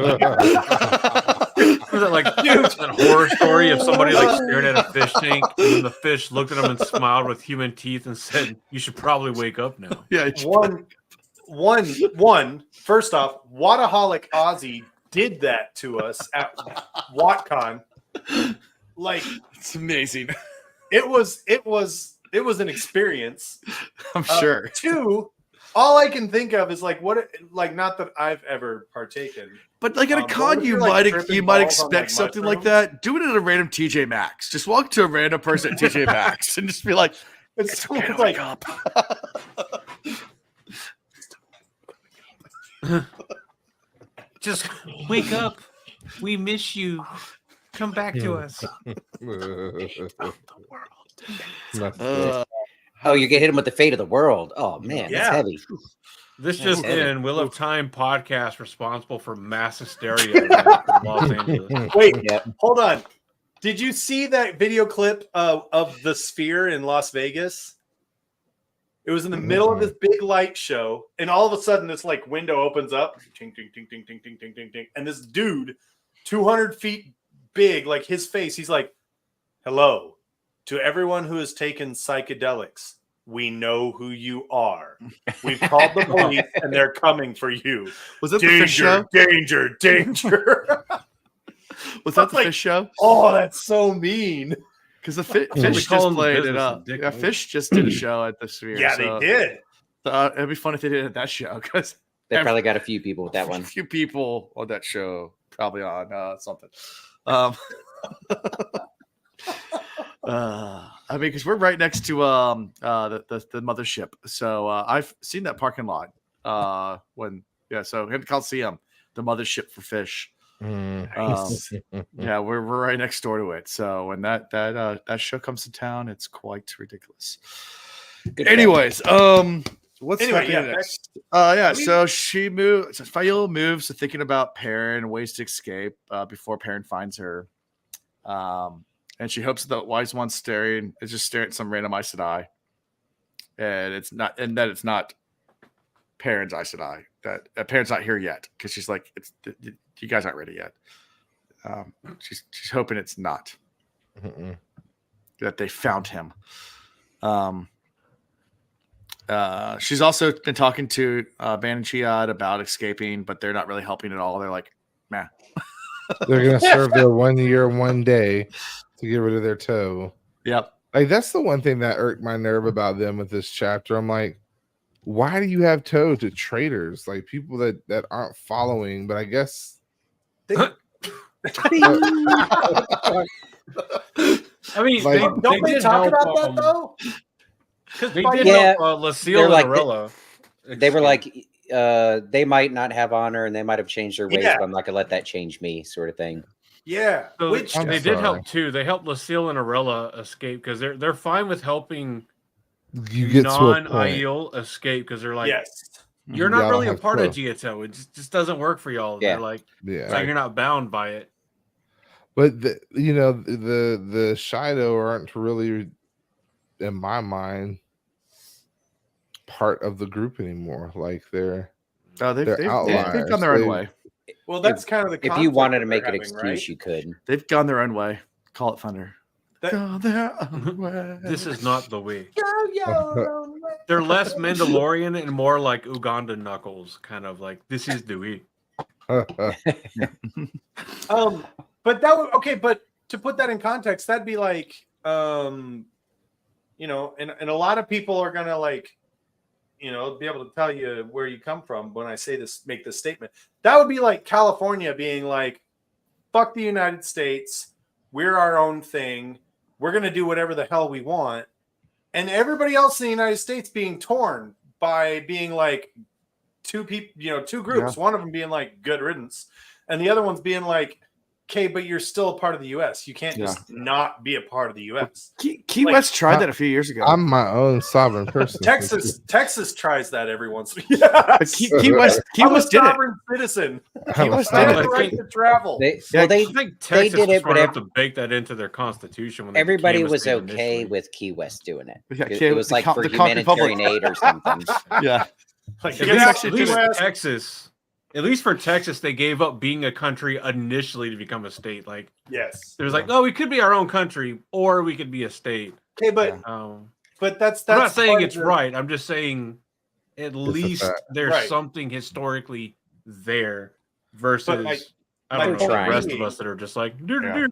it like that horror story of somebody like stared at a fish tank and then the fish looked at him and smiled with human teeth and said, you should probably wake up now. Yeah. First off, Wadaholic Ozzy did that to us at WatCon. Like, it's amazing. It was an experience. I'm sure. Two, all I can think of is like not that I've ever partaken. But like at a con, you might expect something like that. Do it at a random TJ Maxx. Just walk to a random person at TJ Maxx and just be like, it's okay to wake up. Just wake up. We miss you. Come back to us. Oh, you get hit him with the fate of the world. Oh man, that's heavy. This just in: Wheel of Time podcast responsible for mass hysteria in Los Angeles. Wait, hold on. Did you see that video clip of the Sphere in Las Vegas? It was in the middle of this big light show, and all of a sudden, this like window opens up, ting, ting, ting, ting, ting, ting, ting, ting, ting, and this dude, 200 feet big, like his face, he's like, "Hello, To everyone who has taken psychedelics, we know who you are. We've called the police and they're coming for you. Was that the fish show? Danger, danger. Was that the Like, fish show? Oh, that's so mean. Because the we fish call just him the played it business up. of dick Yeah, move. fish just did a show at the Sphere. Yeah, so, they did. It'd be fun if they did it at that show because They probably got a few people with that a one. few people on that show probably on something. I mean, because we're right next to the mothership, so I've seen that parking lot so in the Coliseum, the mothership for fish. Yeah, we're right next door to it. So when that show comes to town, it's quite ridiculous. Good Anyways, what's Anyway, happening yeah, next? So she moves. So Faile moves to thinking about Perrin, ways to escape before Perrin finds her. And she hopes that Wise One's is just staring at some random Aes Sedai, and that it's not Perrin's Aes Sedai. That Perrin's not here yet because she's like, you guys aren't ready yet. She's hoping it's not that they found him. She's also been talking to Ban and Chiad about escaping, but they're not really helping at all. They're like, meh. They're gonna serve their 1 year, 1 day to get rid of their toe. Yep. Like that's the one thing that irked my nerve about them with this chapter. I'm like, why do you have toe to traitors? Like people that aren't following, but I guess I mean, Like- Don't they did talk help, about that though? Because they Yeah, did help Lucille they're and like- Arella. They were like, they might not have honor and they might have changed their ways, Yeah. but I'm not gonna let that change me, sort of thing. Yeah. So Which I'm they did sorry. help too. They helped Lucille and Arella escape because they're fine with helping you get to a point. non-Aiel escape because they're like, yes. you're not Y'all really a have part toe. of Gieto. It just doesn't work for y'all. Yeah. They're like, Yeah. so you're not bound by it. But the Shido aren't really, in my mind, part of the group anymore. Like they're They've outliers. gone their own They- way. Well, that's kind of the If you conflict wanted that to make they're an having, excuse, right? you could. They've gone their own way. Call it thunder. That- Go their own way. This is not the way. They're less Mandalorian and more like Uganda Knuckles, kind of like this is the way. But that would but to put that in context, that'd be like and a lot of people are gonna be able to tell you where you come from when I make this statement. That would be like California being like, fuck the United States, we're our own thing, we're gonna do whatever the hell we want. And everybody else in the United States being torn by being like two people, two groups, one of them being like good riddance, and the other one's being like, okay, but you're still a part of the U.S. You can't just not be a part of the U.S. Key West tried that a few years ago. I'm my own sovereign person. Texas tries that every once in a But while. Key West I'm a did it. sovereign citizen. I'm a West I did have it. the right to travel. They Yeah, they I think Texas did was it, smart but enough to bake that into their constitution. When they everybody became a was state okay initially. with Key West doing it. Yeah, It was the like Con- for the Conquered humanitarian Republic. aid or something. Yeah. Like, At get least, out at to least the US. Texas, at least for Texas, they gave up being a country initially to become a state. Like Yes. there's like, oh, we could be our own country, or we could be a state. Okay, but that's I'm not saying part it's of the- right. I'm just saying at least fact. there's Right. something historically there versus But I don't know the trying. rest of us that are just like Yeah.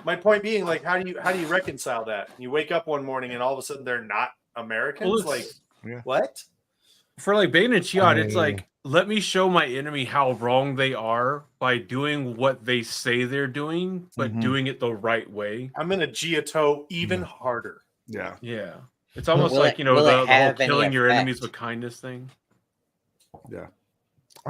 My point being, like, how do you reconcile that? You wake up one morning and all of a sudden they're not Americans. Well, Like, Yeah. what? for like Bane and Chiad, it's mean- like let me show my enemy how wrong they are by doing what they say they're doing, but Mhm. doing it the right way. I'm gonna Gioto even harder. Yeah. Yeah. It's almost Will like, it- you know, will it the whole have any killing your enemies effect? with kindness thing. I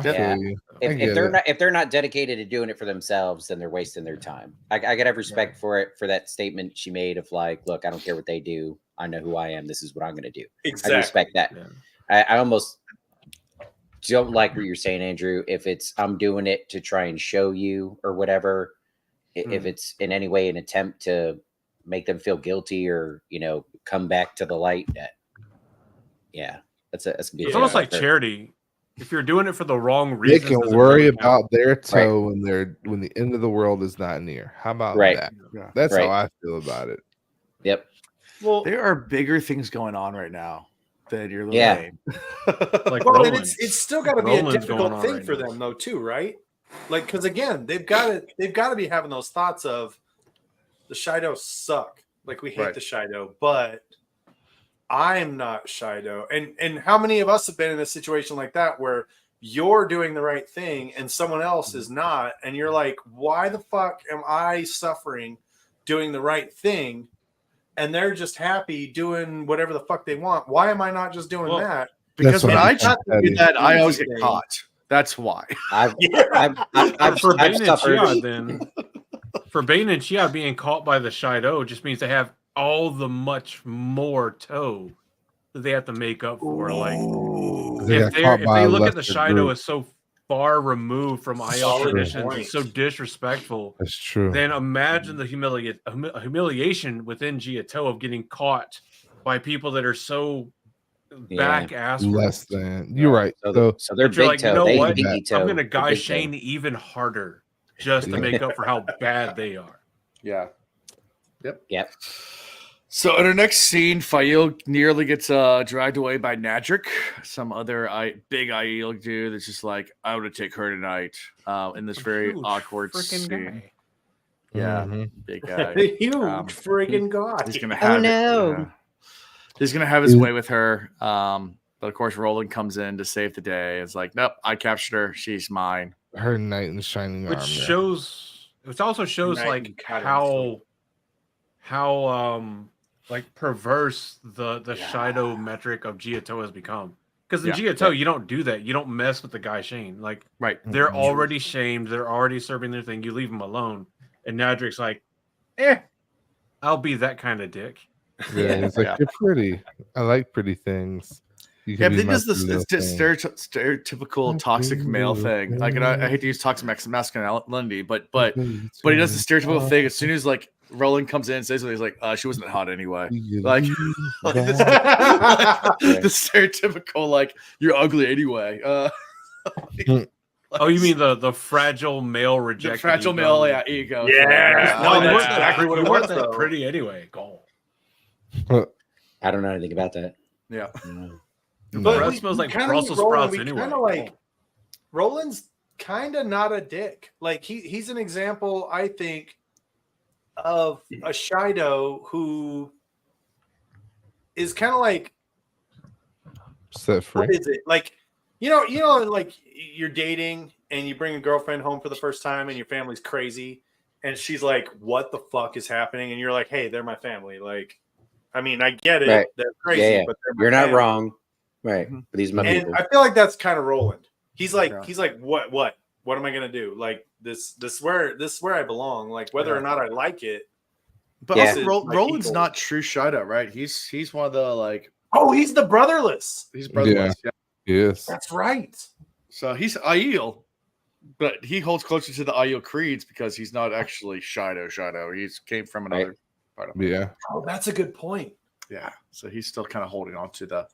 Yeah. feel you. I If get they're it. not dedicated to doing it for themselves, then they're wasting their time. I gotta have respect for that statement she made of like, look, I don't care what they do. I know who I am. This is what I'm gonna do. Exactly. I respect that. Yeah. I almost don't like what you're saying, Andrew. If it's I'm doing it to try and show you or whatever, if it's in any way an attempt to make them feel guilty or come back to the light, that's gonna be It's a almost like deal breaker. charity. If you're doing it for the wrong They reasons, can does it worry really count? about their toe when the end of the world is not near. How about Right. that? Yeah. That's Right. how I feel about it. Yep. Well, There are bigger things going on right now than your little Yeah. name. Like well, and Roland. it's still got to be a Roland's difficult going on thing right for now. them though, too, right? Like, because again, they've got to be having those thoughts of the Shido suck. Like we hate Right. the Shido, but I'm not Shido. And how many of us have been in a situation like that where you're doing the right thing and someone else is not, and you're like, why the fuck am I suffering doing the right thing? And they're just happy doing whatever the fuck they want. Why am I not just doing Well, that? Because when what I I'm try to do saying. that, I always get Easy thing. caught. That's why. I've For Bane and suffered. Chiad, then for Bane and Chiad being caught by the Shido just means they have all the much more toe that they have to make up for. Like They if got caught they by a look at the lesser Shido group. as so far removed from IL Solid traditions point. and so disrespectful, That's true. then imagine the humiliation within Giotto of getting caught by people that are so back ass Less than. You're right. So they're But you're big like, toe. you know they what? pinky toe. I'm gonna They're guy big toe. Shane even harder just to make up for how bad they are. Yeah. Yep. So in our next scene, Faile nearly gets dragged away by Nadric, some other big Aiel dude that's just like, I want to take her tonight. In this very Huge awkward frickin' scene. guy. Yeah, Mhm. big guy. Huge friggin' god. He's gonna have no. he's gonna have his way with her. But of course, Roland comes in to save the day. It's like, nope, I captured her. She's mine. Her knight in shining armor. Which also shows Knight like and cut how like perverse the Shido metric of Giotto has become. Because in Giotto, you don't do that. You don't mess with the guy Shane. Like Right. they're already shamed. They're already serving their thing. You leave them alone. And Nadric's like, I'll be that kind of dick. Yeah, he's like, Yeah. you're pretty. I like pretty things. You Yeah, can but be he my does this pretty little thing. stereotypical toxic male thing. Like, and I hate to use toxic masculinity, but he does the stereotypical thing. As soon as like Roland comes in and says something, he's like, she wasn't hot anyway. Like, the stereotypical like, you're ugly anyway. Oh, you mean the fragile male rejected? The fragile male, ego. Yeah. No, No, you that's weren't exactly that, what you it weren't was, that though. pretty anyway. Go. I don't know anything about that. Yeah. The But breath we- smells we like kinda Brussels need Roland. sprouts We anyway. kinda like Roland's kind of not a dick. Like he's an example, I think, of a Shido who is kind of like, Set free. what is it? Like, you know, like you're dating and you bring a girlfriend home for the first time and your family's crazy and she's like, what the fuck is happening? And you're like, hey, they're my family. Like, I mean, I get it. Right. They're crazy, Yeah. but they're my You're not family. wrong. Right. Mhm. But these are my And people. I feel like that's kind of Roland. He's like, Yeah. what am I gonna do? Like this where I belong. Like whether or not I like it. But Yeah. also, My Roland's people. not true Shido, right? He's one of the like, Oh, he's the brotherless. he's brotherless. Yeah. Yes. That's right. So he's Aiel, but he holds closer to the Aiel creeds because he's not actually Shido. He's came from another part of it. Yeah. Oh, that's a good point. Yeah. So he's still kind of holding on to the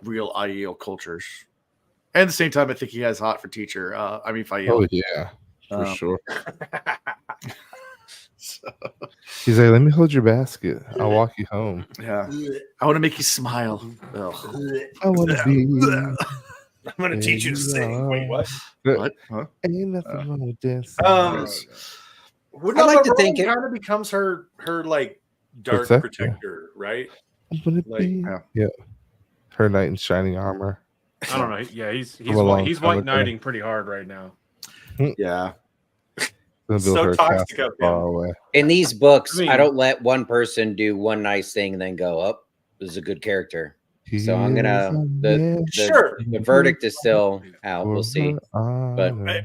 real Aiel cultures. And at the same time, I think he has hot for teacher. Faile. Oh yeah. For Um, sure. So, He's like, let me hold your basket. I'll walk you home. yeah. I want to make you smile. Ugh. I want to be. I'm gonna teach you to sing. Wait, what? What? Huh? Ain't nothing wrong with this. Would I like to think it- kind of becomes her like dark Protector. protector, right? I'm gonna like- be. Yeah. Yeah. Her knight in shining armor. I don't know. Yeah, he's a long he's time white ago. knighting pretty hard right now. Yeah. Gonna build So her toxic castle up far him. away. In these books, I mean- I don't let one person do one nice thing and then go up. This is a good character. So I'm gonna the Sure. the verdict is still out. We'll see. But Hey,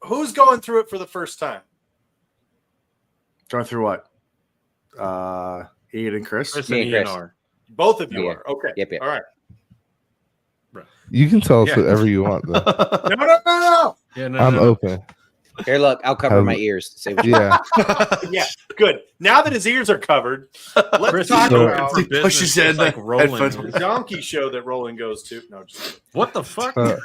who's going through it for the first time? Going through what? Ian and Chris? Chris Me and and Ian Chris. are. Both of you Yeah. are. Okay. Yep. All right. You can tell us Yeah. whatever you want, though. No. Yeah, no, I'm no. open. here, look, I'll cover my ears. Say what you Yeah. Yeah, good. Now that his ears are covered, let's Chris talk is open about for He business, pushes in just like the Roland headphones. is. the donkey show that Roland goes to. No, just What the fuck? Uh,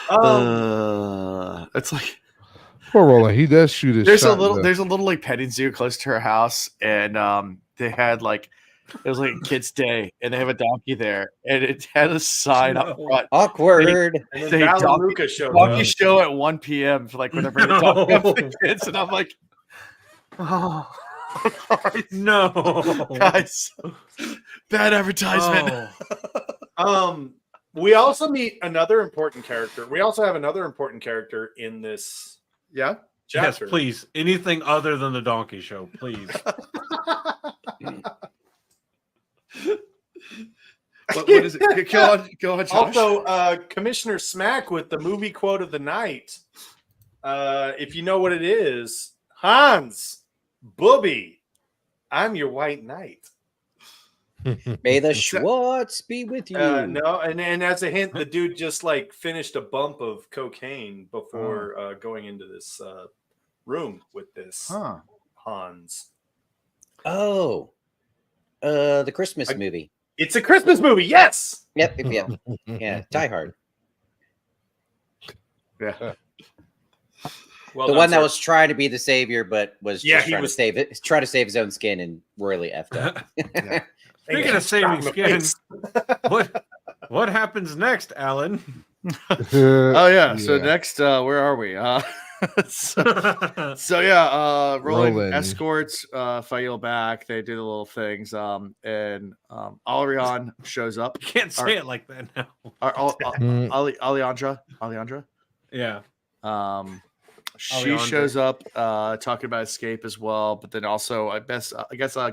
um, It's like Poor Roland. He does shoot his There's shot. a little like petting zoo close to her house, and they had like it was like a kid's day, and they have a donkey there, and it had a sign up front. Awkward. And then Say Val and donkey- Luca showed Donkey up. show at 1 p.m. for like when they bring the donkey up for the kids, and I'm like, oh, No. guys, bad advertisement. We also meet another important character. We also have another important character in this Yeah. Yes, chapter. please. Anything other than the donkey show, please. What is it? Go on, Josh. Also, Commissioner Smack with the movie quote of the night. If you know what it is, Hans, Booby, I'm your white knight. May the Schwartz be with you. No, and as a hint, the dude just like finished a bump of cocaine before going into this room with this Huh. Hans. Oh, the Christmas movie. It's a Christmas movie, yes. Yep. Yeah, Die Hard. Yeah. Well The done, one that sir. was trying to be the savior, but was Yeah, just he trying was- to save it, try to save his own skin and royally effed up. Speaking of saving Shot in skin, the face. what happens next, Alan? Oh yeah. So Yeah. next, where are we? So yeah, Roland Roland. escorts Faile back. They do the little things, and Alarion shows up. You can't say it like that now. Mm. Alejandra. Yeah. She Alejandra. shows up talking about escape as well, but then also I guess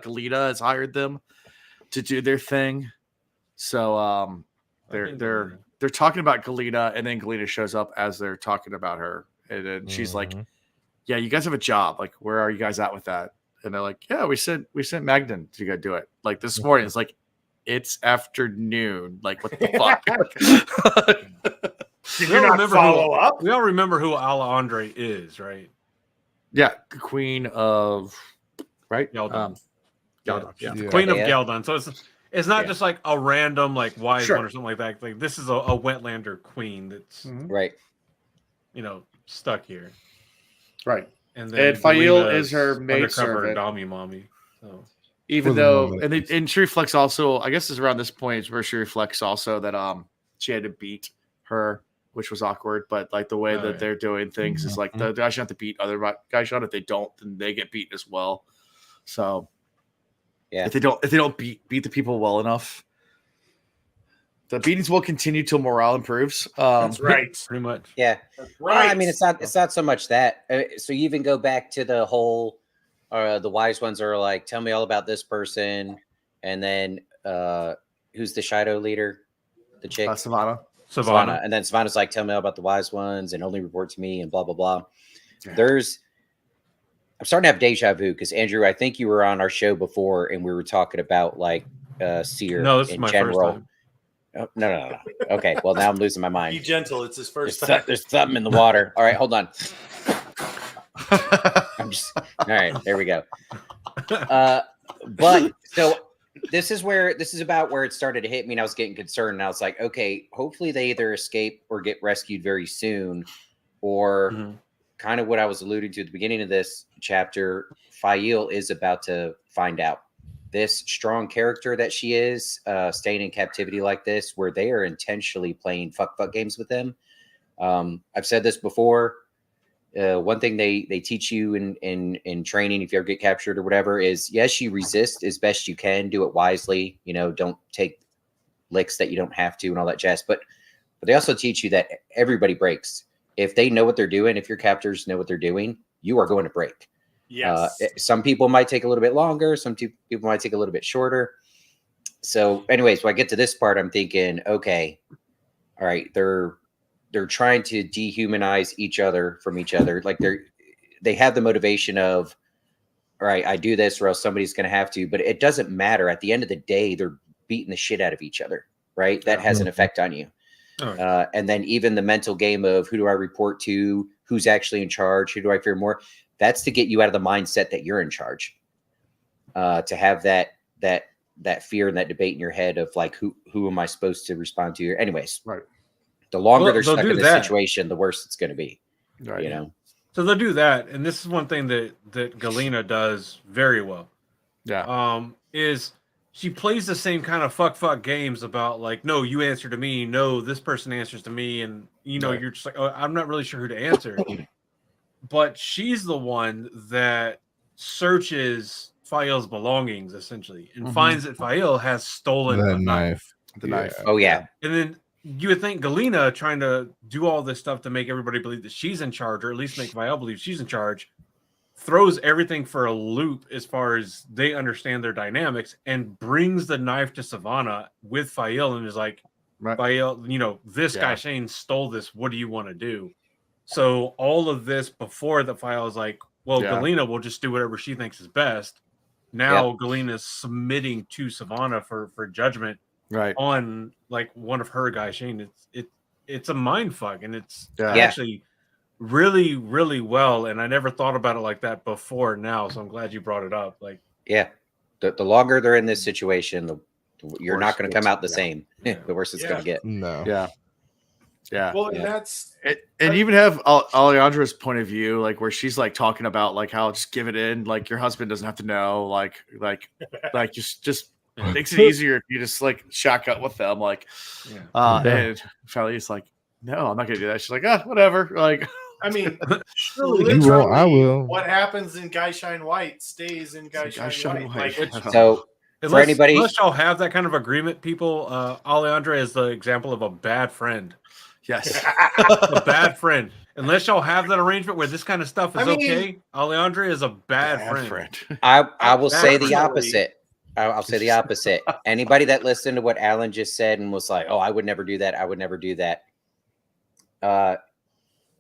Galita has hired them to do their thing. So they're talking about Galita, and then Galita shows up as they're talking about her, and then she's like, Mhm. "Yeah, you guys have a job. Like, where are you guys at with that?" And they're like, "Yeah, we sent Magden to go do it. Like this morning." It's like it's afternoon. Like what the fuck? Did We you all not remember follow up? We all remember who Alejandra is, right? Yeah, Queen of right. Geldon. Geldon, yeah. Yeah. Queen of Yeah. Geldon. So it's not Yeah. just like a random like wise Sure. one or something like that. Like this is a Wetlander queen that's Right. Stuck here. Right. And And Faile Galina is her maidservant. Dommy mommy. So Even For the though, moment. and she reflects also, I guess it's around this point where she reflects also that she had to beat her, which was awkward. But like the way Oh, that yeah. they're doing things is like the guys should have to beat other guys. Should. If they don't, then they get beaten as well. So Yeah. if they don't beat the people well enough, the beatings will continue till morale improves. That's right. pretty much. Yeah. That's Well, right. I mean, it's not so much that. So you even go back to the whole, the wise ones are like, tell me all about this person, and then who's the Shido leader, the chick, Savannah. Savannah. and then Savannah's like, tell me all about the wise ones, and only report to me, and blah blah blah. Yeah. I'm starting to have deja vu because Andrew, I think you were on our show before, and we were talking about like Seer No, this is in my general. first time. Oh, no. Okay, well now I'm losing my Be mind. gentle. It's his first time. There's something in the water. All right, hold on. I'm just all right. There we go. But so this is about where it started to hit me, and I was getting concerned. And I was like, okay, hopefully they either escape or get rescued very soon, or Mhm. kind of what I was alluding to at the beginning of this chapter. Faile is about to find out this strong character that she is, staying in captivity like this, where they are intentionally playing fuck games with them. I've said this before. One thing they teach you in training, if you ever get captured or whatever, is yes, you resist as best you can, do it wisely. Don't take licks that you don't have to and all that jazz. But they also teach you that everybody breaks. If they know what they're doing, if your captors know what they're doing, you are going to break. Yes. Some people might take a little bit longer. Some people might take a little bit shorter. So anyways, when I get to this part, I'm thinking, okay, all right, they're trying to dehumanize each other from each other. Like they have the motivation of, all right, I do this or else somebody's going to have to, but it doesn't matter. At the end of the day, they're beating the shit out of each other, right? That has an effect on you. Oh, And then even the mental game of who do I report to, who's actually in charge, who do I fear more? That's to get you out of the mindset that you're in charge. To have that fear and that debate in your head of like, who am I supposed to respond to? Anyways, Right. the longer Well, they're they'll stuck do in this that. situation, the worse it's going to be. Right. So they'll do that, and this is one thing that Galena does very well. Yeah. Is she plays the same kind of fuck games about like, no, you answer to me, no, this person answers to me, and Right. you're just like, oh, I'm not really sure who to answer. But she's the one that searches Faile's belongings essentially and finds that Faile has stolen That a knife. The knife. Oh yeah. And then you would think Galena trying to do all this stuff to make everybody believe that she's in charge, or at least make Faile believe she's in charge, throws everything for a loop as far as they understand their dynamics, and brings the knife to Savannah with Faile and is like, Right. Faile, this guy Shane stole this. What do you want to do? So all of this before the Faile is like, well, Galena will just do whatever she thinks is best. Now Galena's submitting to Savannah for judgment on like one of her guys, Shane. It's a mind fuck, and it's actually really, really well. And I never thought about it like that before now. So I'm glad you brought it up. Like, the longer they're in this situation, you're not going to come out the same. The worse it's going to get. No. Yeah. Well, and that's and you even have Alejandra's point of view, like where she's like talking about like how just give it in, like your husband doesn't have to know, like just makes it easier if you just like shotgun with them, like and Faile's like, no, I'm not gonna do that. She's like, whatever. Like, I mean, you won't, I will. What happens in Guy Shine White stays in Guy Shine White. Like, so for anybody, unless y'all have that kind of agreement, people, Alejandra is the example of a bad friend. Yes. A bad friend. Unless y'all have that arrangement where this kind of stuff is okay, Alejandra is a bad friend. I will say the opposite. I'll say the opposite. Anybody that listened to what Alan just said and was like, oh, I would never do that. I would never do that.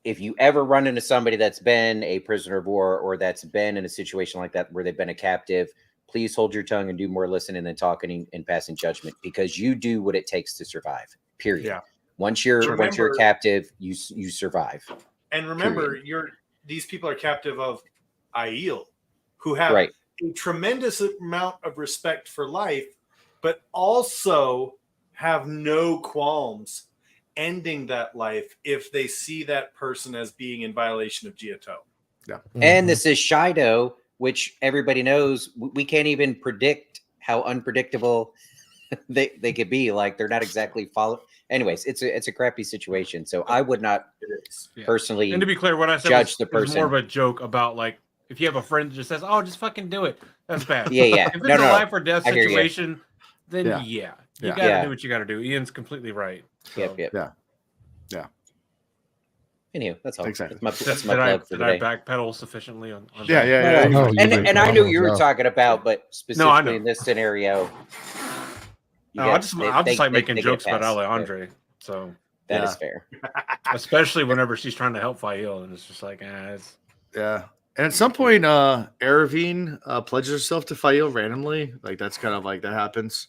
If you ever run into somebody that's been a prisoner of war or that's been in a situation like that where they've been a captive, please hold your tongue and do more listening than talking and passing judgment, because you do what it takes to survive. Period. Yeah. Once you're a captive, you survive. And remember, these people are captive of Aiel, who have a tremendous amount of respect for life, but also have no qualms ending that life if they see that person as being in violation of Giotto. Yeah. And this is Shido, which everybody knows we can't even predict how unpredictable they could be. Like, they're not exactly following. Anyways, it's a crappy situation. So I would not personally. And to be clear, what I said judge the was person. more of a joke about, like, if you have a friend that just says, "Oh, just fucking do it," that's bad. Yeah. If it's a life or death situation, then you Yeah. gotta do what you gotta do. Ian's completely right. So. Yep. Yeah. Anywho, that's all. Exactly. That's my plug for today. Did I backpedal sufficiently on Yeah. No, and I knew you were talking about, but specifically in this scenario. I just like making jokes about Alejandra. So that is fair. Especially whenever she's trying to help Faile, and it's just like, yeah. And at some point, Eravine pledges herself to Faile randomly. Like, that's kind of like that happens.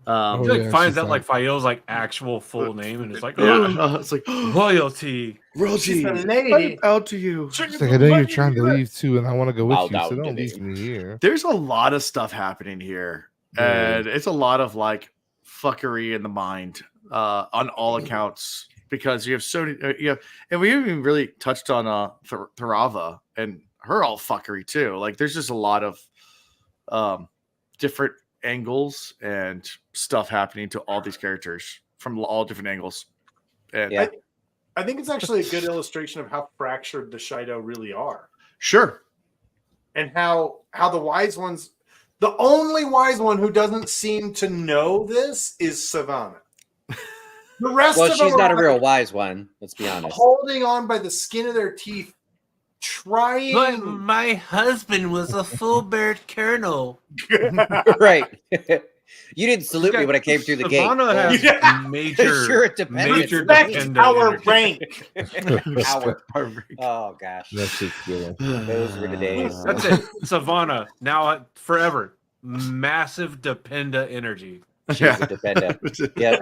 She finds out like Faile's like actual full name, and it's like, it's like royalty. She's a lady. Out to you. It's like, I know you're trying to leave too, and I want to go with you, so don't leave me here. There's a lot of stuff happening here, and it's a lot of like fuckery in the mind on all accounts, because you have so many, and we haven't even really touched on Tharava and her all fuckery too. Like, there's just a lot of different angles and stuff happening to all these characters from all different angles. And I think it's actually a good illustration of how fractured the Shido really are. Sure. And how the wise ones, the only wise one who doesn't seem to know this is Savannah. The rest of them, she's not a real wise one, let's be honest. Holding on by the skin of their teeth, trying. But my husband was a full-bird colonel. Right. You didn't salute me when I came through the gate. Savannah has major Respect our rank. Oh gosh. That's it. Yeah. Those were the days. That's it. Savannah, now forever. Massive Dependa energy. She's a Dependa. Yep.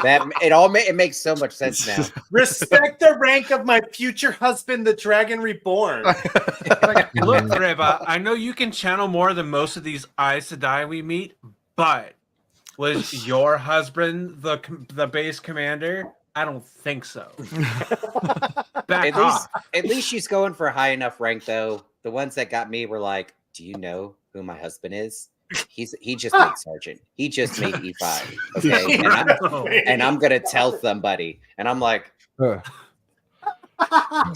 It makes so much sense now. Respect the rank of my future husband, the Dragon Reborn. Look, Reva, I know you can channel more than most of these Aes Sedai we meet, but was your husband the base commander? I don't think so. Back off. At least she's going for a high enough rank, though. The ones that got me were like, "Do you know who my husband is? He just made sergeant. He just made E5. Okay, and I'm gonna tell somebody." And I'm like, Uh,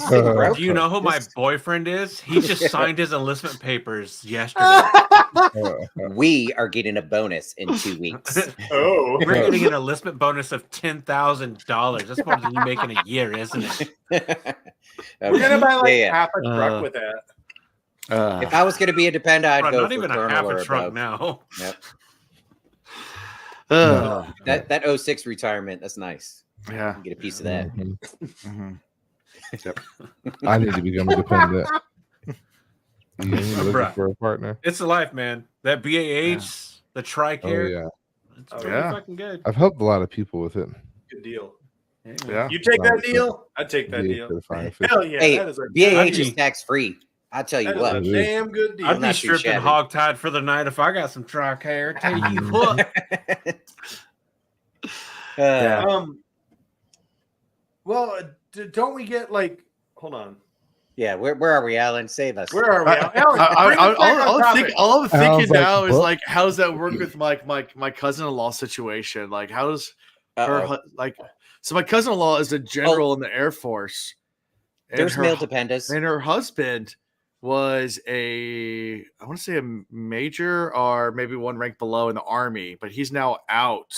bro, Do you know who my boyfriend is? He just signed his enlistment papers yesterday. we are getting a bonus in 2 weeks. Oh, We're getting an enlistment bonus of $10,000. That's more than you make in a year, isn't it? we're gonna buy like Yeah. half a truck with that. If I was gonna be a dependent, I'd Bro, go not for even a colonel half or a trunk above. now. Yep. That 06 retirement, that's nice. Yeah. You get a piece of that. mhm. Mhm. I need to become independent. You looking Bruh. for a partner? It's the life, man. That BAH, the Oh Tricare, yeah, it's Oh, pretty yeah. fucking good. I've helped a lot of people with it. Good deal. Yeah. You take that Right. deal? I'd take that Yeah, deal. to find a fit. Hell yeah, Hey, that is a BAH I'd is be- tax free. I tell you that is what. a damn good deal. I'd be not too stripping shabby. hogtied for the night if I got some Tricare. Tell you what. Well, don't we get like? Hold on. Yeah, where are we, Alan? Save us. Where are we? Alan, bring us back on topic. All I'm thinking Alan's like, now is "What?" like, how does that work with my cousin-in-law situation? Like, how does her Uh-oh. like? So my cousin-in-law is a general in the Air Force. and There's her male hu- dependents. And her husband was I want to say a major or maybe one rank below in the Army, but he's now out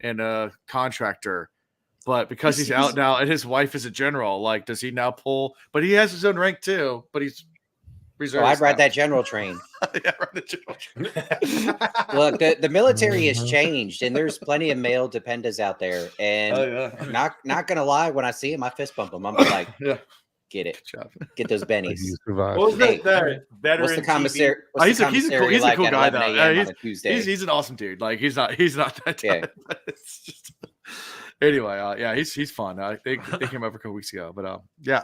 and a contractor. But because he's out now and his wife is a general, like, does he now pull? But he has his own rank too, but he's reserved. Oh, I'd ride that general train. Yeah, ride the general train. Look, the military has changed, and there's plenty of male dependents out there. And Oh, yeah. not gonna lie, when I see him, I fist bump him. I'm like, Yeah. get it, Good job. get those Like bennies. you survived. What was Hey, that veteran? What's the TV? commissary? Oh, he's a commissary cool at guy 11 though. a.m. Yeah, on a Tuesday. he's an awesome dude. Like he's not that Yeah. type. But it's just anyway. Yeah, he's fun. They came over a couple weeks ago, but yeah.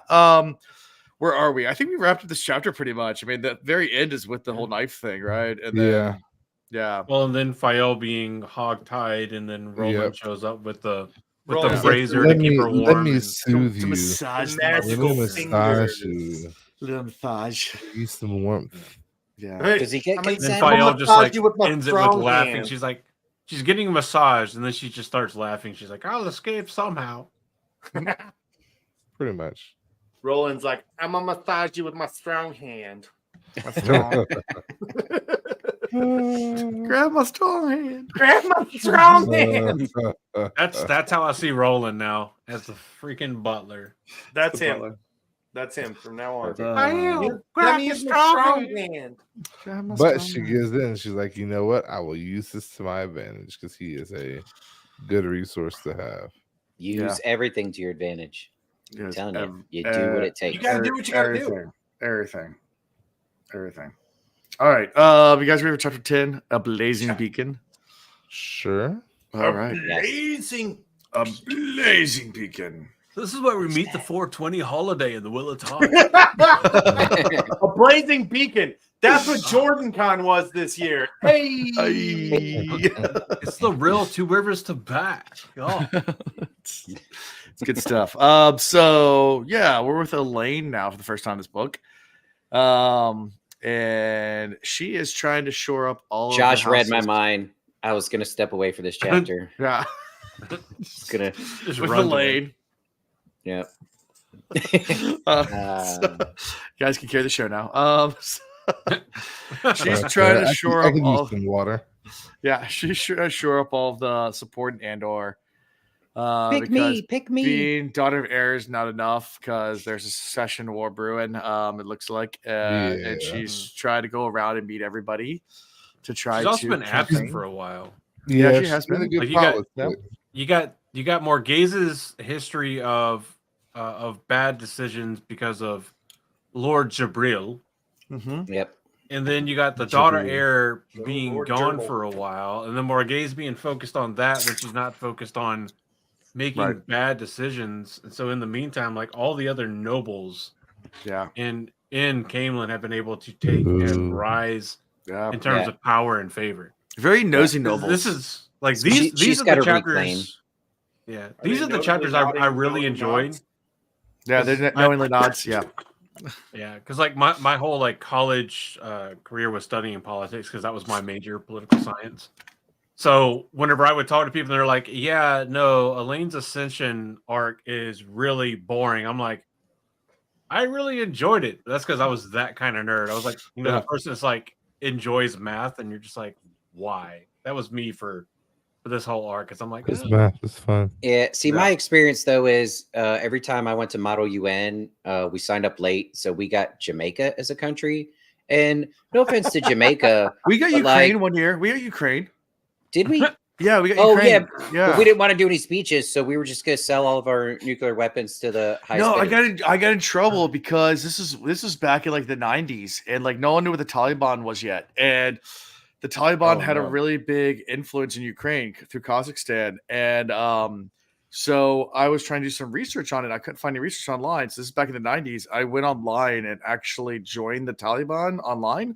Where are we? I think we wrapped up this chapter pretty much. I mean, the very end is with the whole knife thing, right? And then, yeah. Well, and then Faile being hog-tied, and then Roland Yep. shows up with the Roland, razor let to keep me, her warm. let me and- soothe To you. massage, The the Let magical me muscles. massage fingers. you. Little massage. Give you some warmth. Yeah. Hey, Does he get I'm gonna- consent? Then I'm Faile gonna just massage like you with my ends it with strong laughing. hand. She's like, she's getting a massage, and then she just starts laughing. She's like, "I'll escape somehow." Pretty much. Roland's like, I'm gonna massage you with my strong hand. Grab my strong hand. Grab my strong hand. That's how I see Roland now, as the freaking butler. That's him. That's him from now on. Faile, Let me use my strong hand. Grab my But strong she hand. gives in. She's like, you know what? I will use this to my advantage because he is a good resource to have. Use everything to your advantage. I'm Yes, telling you, you do what it takes. You gotta do what you gotta do. Everything. All right. You guys ready for chapter 10? A blazing beacon. Sure. All right. Amazing. A blazing beacon. This is where we meet the 420 holiday in the Will of Time. A blazing beacon. That's what Jordan Con was this year. Hey. It's the real Two Rivers to back. Oh. It's good stuff. So yeah, we're with Elayne now for the first time in this book. And she is trying to shore up all Josh of the read my houses. mind. I was gonna step away for this chapter. Yeah. Just gonna, Just With run to it. Elayne. yeah. So, you guys can carry the show now. She's Okay, trying to I shore can, I up can all. use some water. Yeah, she's trying to shore up all of the support in Andor. Pick because me, pick me. being daughter of heir is not enough because there's a secession war brewing. It looks like, and Yeah. she's trying to go around and meet everybody to try. She's also to been absent campaign. for a while. Yeah, she she's has been a been. good Like, you got- politics. You got Morgaze's history of bad decisions because of Lord Jabril, Mhm. Yep. and then you got the daughter Jabril. heir Oh, being Lord gone Gerbil. for a while, and then Morgaze being focused on that when she's not focused on making Right. bad decisions. And so in the meantime, like all the other nobles Yeah, in Camelin have been able to take Ooh. and rise yeah. in terms Yeah. of power and favor. Very nosy This- nobles. This is like She- these she's are gotta the chapters. reclaim. Yeah, Are these they are the notably chapters I nodding really nods? enjoyed. Yeah, they're knowingly nods. Yeah. Yeah, because like my whole like college career was studying politics because that was my major, political science. So whenever I would talk to people, they're like, "Yeah, no, Elaine's ascension arc is really boring." I'm like, I really enjoyed it. That's because I was that kind of nerd. I was like, Yeah. the person that's like enjoys math, and you're just like, why? That was me for this whole arc. Because I'm like, This math is fun. Yeah. See, Yeah. my experience though is every time I went to Model UN, we signed up late, so we got Jamaica as a country. And no offense to Jamaica, We got but, Ukraine like, one year. We got Ukraine. did we? Yeah, we got Oh, Ukraine. yeah. But we didn't want to do any speeches, so we were just going to sell all of our nuclear weapons to the highest No, bidder. I got in trouble because this is back in like the 90s, and like no one knew what the Taliban was yet. And the Taliban had a really big influence in Ukraine through Kazakhstan. And so I was trying to do some research on it. I couldn't find any research online. So this is back in the 90s. I went online and actually joined the Taliban online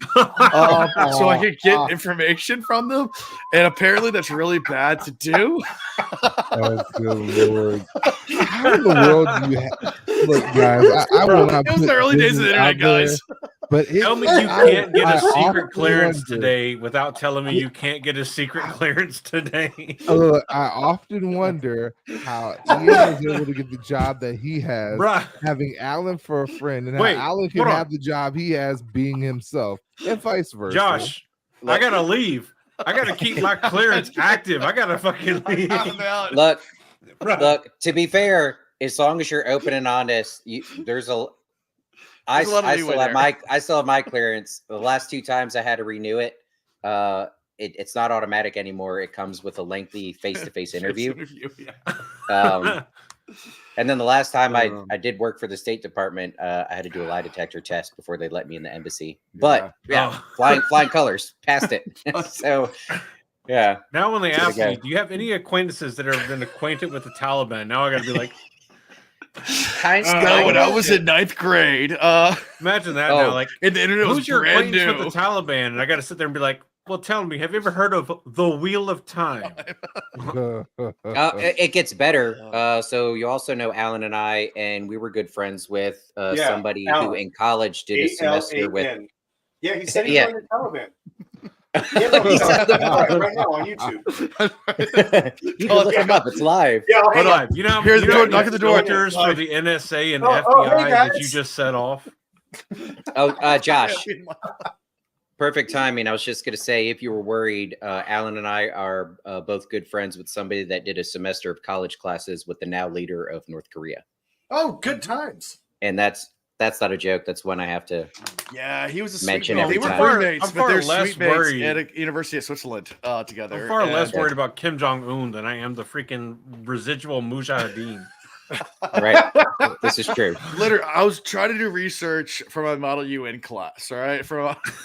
so I could get information from them. And apparently that's really bad to do. Oh, good Lord. How in the world do you look, guys? I will not It was put the early days of the business out internet, there, guys. but tell me you can't get a I secret often clearance wonder- today without telling me you can't get a secret clearance today. Look, I often wonder how Ian is able to get the job that he has, Bruh. having Alan for a friend, and Wait, how Alan can hold on. have the job he has being himself, and vice versa. Josh, I gotta leave. I gotta keep my clearance active. I gotta fucking leave. Look, Bruh. look. To be fair, as long as you're open and honest, there's a. I There's a lot of leeway there. I still have my clearance. The last 2 times I had to renew it. It's not automatic anymore. It comes with a lengthy face-to-face interview. And then the last time I did work for the State Department, I had to do a lie detector test before they let me in the embassy. But Oh. flying colors, passed it. So yeah. Now when they So ask again- me, do you have any acquaintances that have been acquainted with the Taliban? Now I gotta be like, No, when I was in 9th grade, imagine that Oh. now. Like, and the internet was who's your brand acquaintance new. with the Taliban? And I gotta sit there and be like, well, tell me, have you ever heard of the Wheel of Time? It gets better. So you also know Alan and I, and we were good friends with Yeah, somebody who Alan. in college did a semester with. ALAN. Yeah, he said he Yeah. joined the Taliban. Yeah, no, he's right now on YouTube. You can look him up. It's live. Yeah, I'll hang Hold on. on. You know, Here's you the know door, knock at the door. filters for the NSA and Oh, FBI oh, hey, that guys. you just set off. Oh, Josh, perfect timing. I was just going to say, if you were worried, Alan and I are both good friends with somebody that did a semester of college classes with the now leader of North Korea. Oh, good times. And that's not a joke. That's one I have to. Yeah, he was a Mention sweet every They were time. roommates, I'm but far they're less sweet mates worried. at a University of Switzerland together. I'm far less And- worried about Kim Jong Un than I am the freaking residual Mujahideen. Right. This is true. Literally, I was trying to do research for my Model UN class. All right,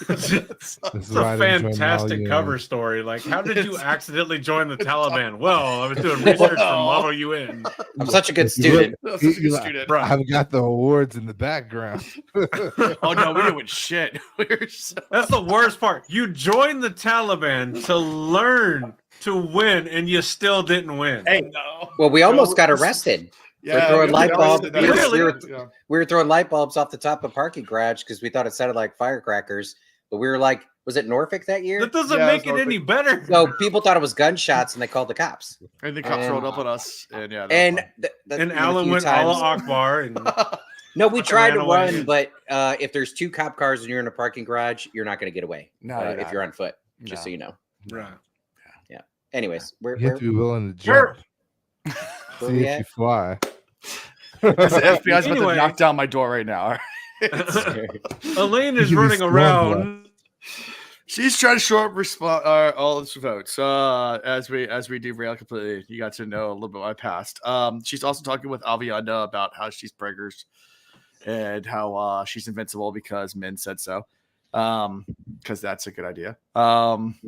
This It's is a why I didn't join fantastic Mali, cover story. Like, how did you accidentally join the Taliban? Well, I was doing research for Model UN. I'm such a good If you look- student. I was such a good Eli, student. Bruh. I've got the awards in the background. Oh no, we doing shit. We were so... That's the worst part. You joined the Taliban to learn to win, and you still didn't win. Hey, No. Well, we almost got arrested. Yeah, throwing we- light we bulbs. did that. Really? Yeah. We were throwing light bulbs off the top of parking garage because we thought it sounded like firecrackers. But we were like, was it Norfolk that year? That doesn't Yeah, make it's it any better. So people thought it was gunshots and they called the cops. And the cops And- rolled up on us, and yeah, that And was And a Alan few went times- Allah Akbar. And fun. No, we tried to ran away. run, but if there's 2 cop cars and you're in a parking garage, you're not going to get away. No, you're if not. you're on foot, just No. so you know. Right. Anyways, You have to be willing to Sure. jump. Where See we if at? you fly. The FBI's about Anyway. to knock down my door right now. Elaine is You can be running squad around. She's trying to show up all its votes. As we derail completely, you got to know a little bit of my past. She's also talking with Avienda about how she's preggers and how she's invincible because men said so. Because that's a good idea.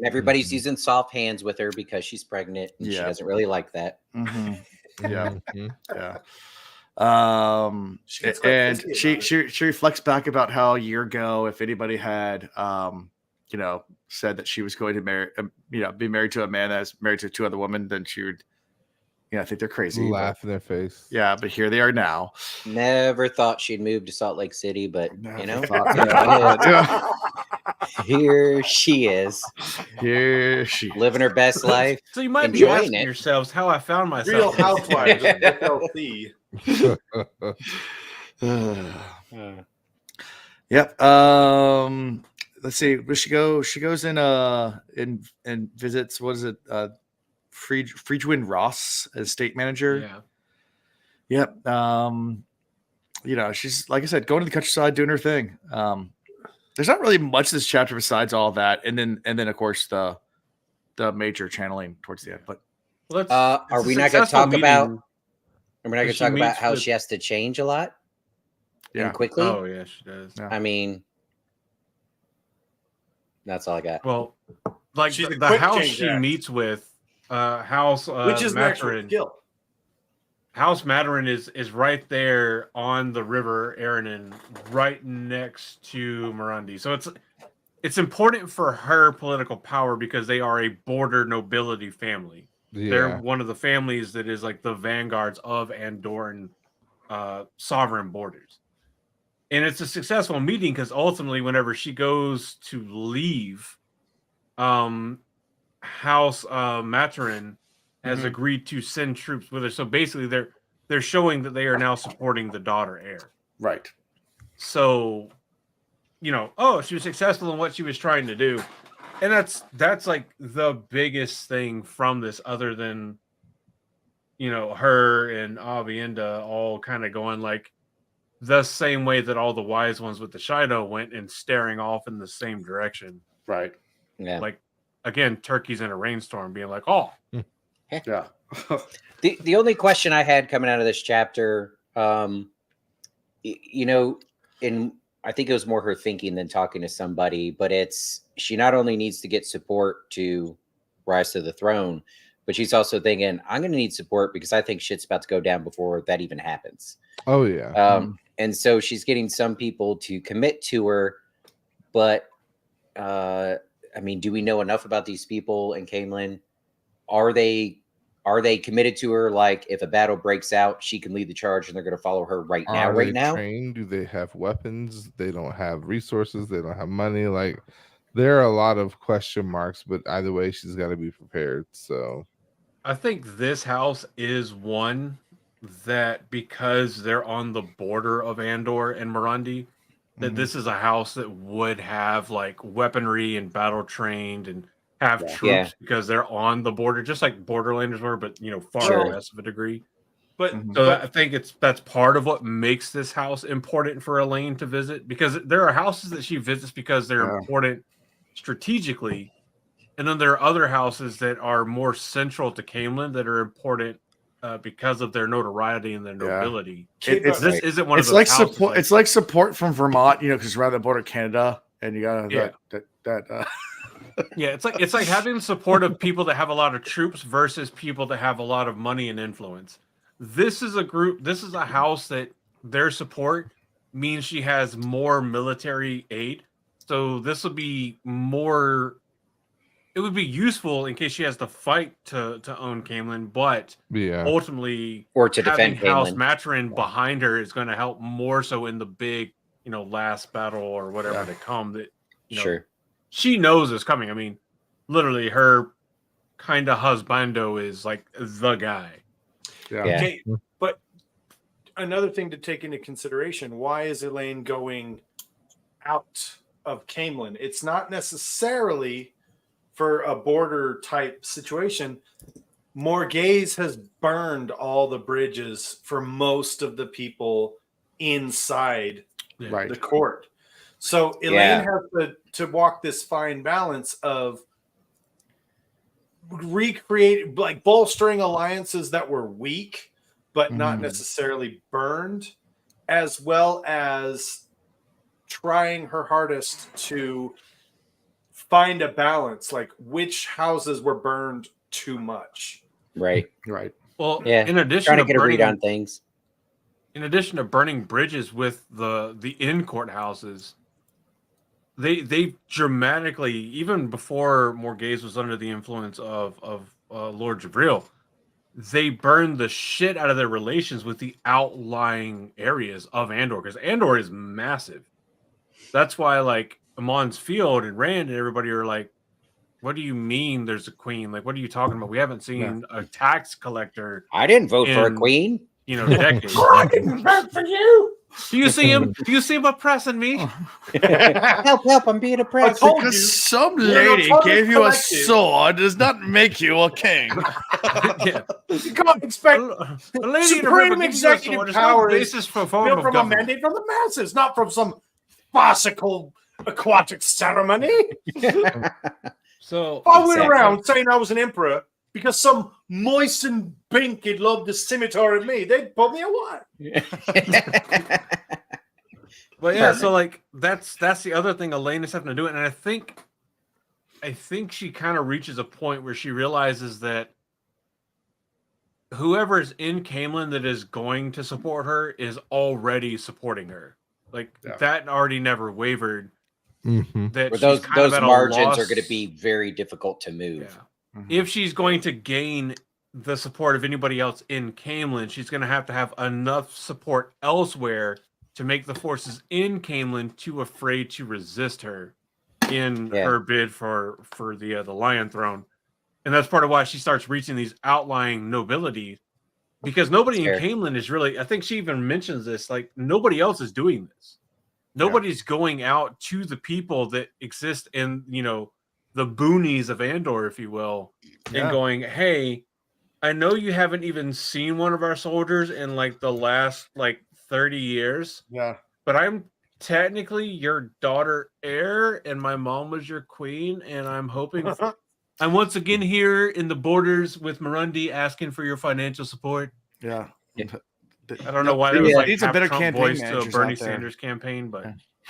Everybody's using soft hands with her because she's pregnant and she Yeah. doesn't really like that. mhm, Yeah. Mhm. Yeah. She gets quite And fidgety she about she reflects back about how a year ago, if anybody had said that she was going to marry be married to a man that's married to 2 other women, then she would I think they're crazy. Laugh in their face. Yeah, but here they are now. Never thought she'd move to Salt Lake City, but you know, Yeah. here she is, Here she living her best life. So you might be Enjoying asking it. yourselves how I found myself. Real in this Housewives, situation. FLC. Yep. Let's see. Where she go? She goes in and visits. What is it? Friedwin Ross as state manager. Yeah. Yep. She's, like I said, going to the countryside, doing her thing. There's not really much to this chapter besides all that, and then of course the major channeling towards the end. But Well, Are we not going to talk about? Are we not going to talk about how she has to change a lot? Yeah. And quickly. Oh yeah, she does. Yeah. I mean, that's all I got. Well, like She's a the quick house change she act. meets with, House Which is an actual Maturin. skill. House Maturin is right there on the river Aranon, right next to Mirandy. So it's important for her political power because they are a border nobility family. Yeah. They're one of the families that is like the vanguards of Andorran sovereign borders. And it's a successful meeting because ultimately, whenever she goes to leave, House Maturin has agreed to send troops with her. So basically, they're showing that they are now supporting the daughter heir. right. So, she was successful in what she was trying to do, and that's like the biggest thing from this, other than her and Avienda all kind of going like the same way that all the wise ones with the Shido went and staring off in the same direction. Right. Yeah. Like, again, turkeys in a rainstorm being like, oh, Yeah. The only question I had coming out of this chapter, and I think it was more her thinking than talking to somebody, but she not only needs to get support to rise to the throne, but she's also thinking, I'm going to need support because I think shit's about to go down before that even happens. Oh yeah. And so she's getting some people to commit to her, but I mean, do we know enough about these people in Camelin? Are they committed to her? Like, if a battle breaks out, she can lead the charge, and they're going to follow her right now. Are they trained? Do they have weapons? They don't have resources. They don't have money. Like, there are a lot of question marks. But either way, she's got to be prepared. So, I think this house is one that, because they're on the border of Andor and Mirandy, that this is a house that would have like weaponry and battle trained and have troops because they're on the border, just like Borderlanders were, but far less of a degree. But I think that's part of what makes this house important for Elayne to visit, because there are houses that she visits because they're important strategically, and then there are other houses that are more central to Camelin that are important because of their notoriety and their nobility. This isn't one of it's those like houses support. It's like support from Vermont, because around the border of Canada, and you got that. Yeah, it's like having support of people that have a lot of troops versus people that have a lot of money and influence. This is a house that their support means she has more military aid. So this would be more. It would be useful in case she has to fight to own Camelin, but ultimately, or to defend House Camelin. Maturin behind her is going to help more so in the big, last battle or whatever to come. That sure. She knows is coming. I mean, literally, her kind of husbando is like the guy. Yeah. Okay, but another thing to take into consideration: why is Elayne going out of Camelin? It's not necessarily for a border type situation. Morghese has burned all the bridges for most of the people inside the court. So Elayne has to walk this fine balance of recreate, like bolstering alliances that were weak, but not necessarily burned, as well as trying her hardest to find a balance, like which houses were burned too much. Right. Well, yeah. In addition trying to to get a read on things. In addition to burning bridges with the in-court houses, they dramatically, even before Morghese was under the influence of Lord Jabril, they burn the shit out of their relations with the outlying areas of Andor, because Andor is massive. That's why, like, Amon's Field and Rand and everybody are like, what do you mean there's a queen? Like, what are you talking about? We haven't seen a tax collector. I didn't vote for a in, queen. Decades. I didn't vote for you. Do you see him? Do you see him oppressing me? Help! I'm being oppressed. told you. Because some You're lady not gave you a collective. sword does not make you a king. Yeah. You can't expect A lady in a supreme river gives you a executive sword. There's no power is basis for a form built of from a government. mandate from the masses, not from some farcical aquatic ceremony. So I went Exactly. around saying I was an emperor because some moistened bink had loved the scimitar at me. They'd put me away. But yeah, so like that's the other thing Elayne is having to do, and I think she kind of reaches a point where she realizes that whoever is in Camelin that is going to support her is already supporting her. Like that already never wavered. Mm-hmm. That Where she's those kind of at a margins are loss. going to be very difficult to move. Yeah. If she's going to gain the support of anybody else in Camelin, she's going to have enough support elsewhere to make the forces in Camelin too afraid to resist her in her bid for the Lion Throne. And that's part of why she starts reaching these outlying nobility, because nobody in Camelin is really, I think she even mentions this, like nobody else is doing this. Nobody's going out to the people that exist in, the boonies of Andor, if you will, and going, hey, I know you haven't even seen one of our soldiers in like the last 30 years. Yeah. But I'm technically your daughter heir, and my mom was your queen, and I'm hoping I'm once again here in the borders with Marundi asking for your financial support. Yeah. I don't know why there was He's a half better Trump campaign voice to a managers Bernie out there. Sanders campaign, but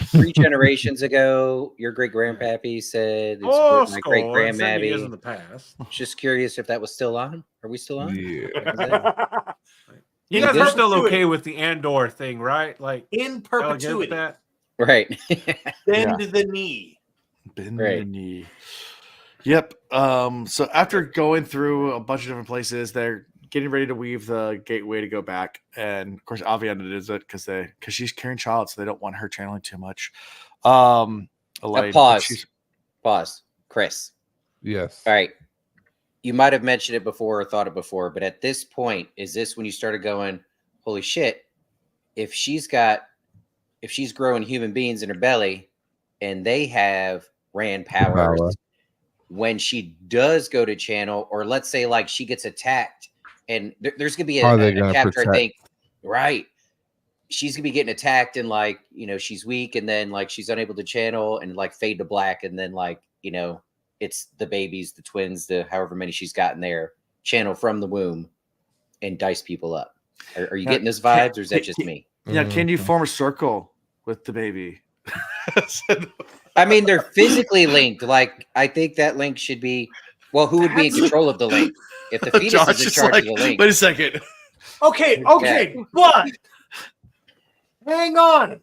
3 generations ago, your great grandpappy said, "It's my great grandmabby." years in the past. Just curious if that was still on. Are we still on? Yeah. You guys are still okay with the Andor thing, right? Like in y'all good with perpetuity. that? Right. Bend the knee. Bend Right. the knee. Yep. So after going through a bunch of different places, they're getting ready to weave the gateway to go back, and of course Aviana does it because she's carrying child, so they don't want her channeling too much. Elayne, Pause. Chris. Yes. All right. You might have mentioned it before or thought it before, but at this point, is this when you started going, holy shit, if she's growing human beings in her belly and they have Rand powers, when she does go to channel, or let's say like she gets attacked, and there's gonna be a chapter, I think, right? She's gonna be getting attacked and she's weak, and then she's unable to channel and fade to black, and then it's the babies, the twins, the however many she's gotten there, channel from the womb and dice people up. Are you getting those vibes, or is that just me? Yeah, can you form a circle with the baby? I mean, they're physically linked. I think that link should be. Well, who would be in control of the link? If the fetus Josh is in charge of the link. Wait a second. Okay, but hang on.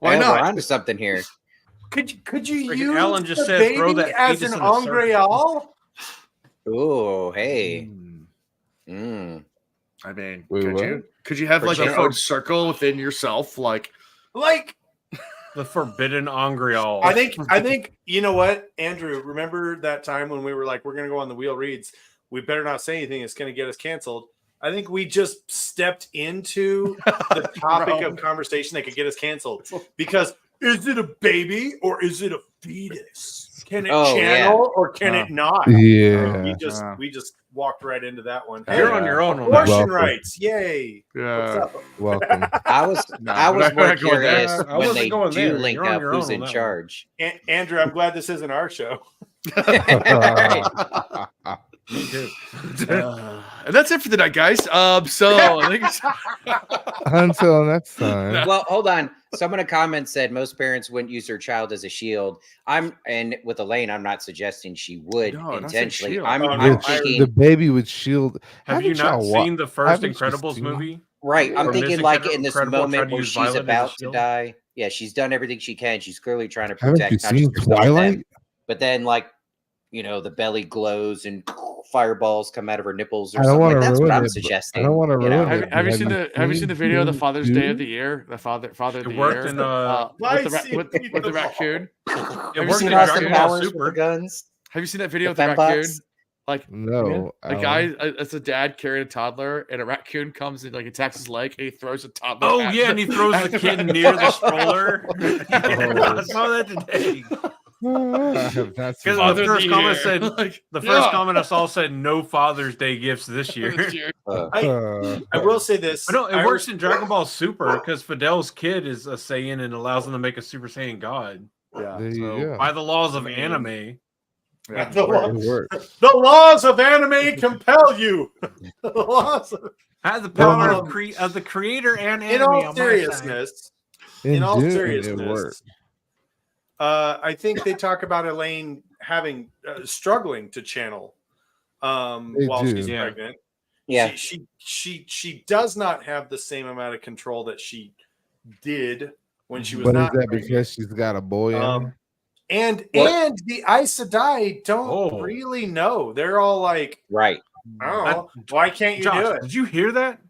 Why not? We're onto something here. Could you Freaking use Ellen just the said, baby throw that as fetus an in a circle. Angreal? Oh, hey. I mean, Wait, could you have For your sure. own circle within yourself? Like, The forbidden Angreal. I think you know what, Andrew. Remember that time when we were like, we're gonna go on the wheel reads. We better not say anything. It's gonna get us canceled. I think we just stepped into the topic of conversation that could get us canceled. Because is it a baby or is it a fetus? Can it channel or can it not? Yeah. We just walked right into that one. You're on your own on that. Abortion Welcome. rights, yay! Yeah. What's up? Welcome. I was we're not more going there. curious I when wasn't they going do there. link You're on up your who's own on in that one. charge. Andrew, I'm glad this isn't our show. Me too. And that's it for the night, guys. So I think it's Until next time. Well, hold on. Someone in comments said most parents wouldn't use their child as a shield. And with Elayne, I'm not suggesting she would No, not intentionally. shield. I'm The thinking baby would shield. Have you Haven't not y'all seen the first haven't you Incredibles seen- movie? right. I'm Or thinking Miss in this Incredible tried moment to where use she's Violet as a about to shield? die. Yeah, she's done everything she can. She's clearly trying to Haven't protect you not seen just herself and them, Twilight? but then the belly glows and fireballs come out of her nipples or I don't something. want Like, to that's ruin what I'm it. I suggesting. don't want to you know? ruin it. Have you but seen the video of the Father's Day of the year? The father of the It worked year in with the raccoon. it Have you worked seen in Seen Austin Dragon Ball Powers with the Super. guns. Have you seen that video The of the raccoon? fembots? Like No, a guy, it's a dad carrying a toddler, and a raccoon comes and like attacks his leg, and he throws a toddler. Oh at yeah, and he throws at the kid raccoon. near the stroller. Oh. I saw that today. I have not seen Because Father the of first the comment year. said Like, the first yeah. comment I saw said no Father's Day gifts this year. This year. I will say this. But no, it I works in Dragon Ball Super because Fidel's kid is a Saiyan and allows him to make a Super Saiyan God. Yeah. There you So go. by the laws of I mean, anime, Yeah. The, It works. the laws of anime compel you. The laws of, I have the power Um, of the creator and in anime all on seriousness, In all Dune, it seriousness, works. I think they talk about Elayne having struggling to channel They while do. she's Yeah. pregnant. Yeah. She does not have the same amount of control that she did when she was But is not that pregnant. because she's got a boy in her? And What? the Aes Sedai don't Oh. really know. They're all like, Right. I don't know, why can't you do Josh, it? did you hear that?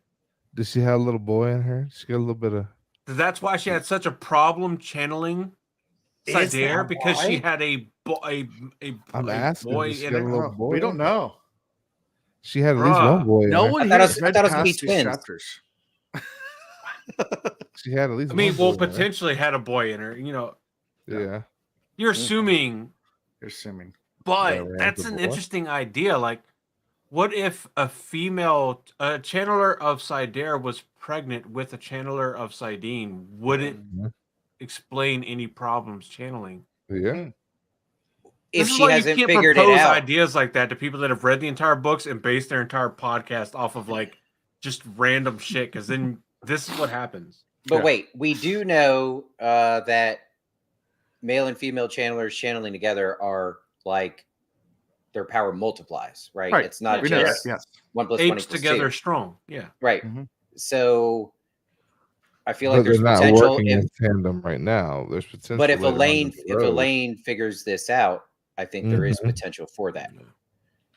Does she have a little boy in her? She got a little bit of. That's why she had such a problem channeling Is Sidaire that because she why? had a I'm a asking. boy Does she in got a her. little boy? We don't know. She had at least one Bruh. boy in No her. one I here thought has it was- I read thought it was gonna past be these twins. chapters. She had at least. I mean, one well, boy in her. potentially had a boy in her. You know, Yeah. you're assuming, You're assuming. but Whatever, that's has a an boy. interesting idea. Like, what if a female channeler of Sidaire was pregnant with a channeler of Sidene? Would it Mhm. explain any problems channeling? Yeah. If This is she why you hasn't can't figured it propose out. ideas like that to people that have read the entire books and base their entire podcast off of like just random shit. Because then this is what happens. But Yeah. wait, we do know that male and female channelers channeling together are like their power multiplies, right? Right. It's not We know that. just Yes. 1 + 1 Apes = together 2. strong. Yeah. Right. Mhm. So I feel But like there's they're not potential working if, in tandem right now. There's potential. but if later on down Elayne the road. figures this out, I think there is Mhm. potential for that.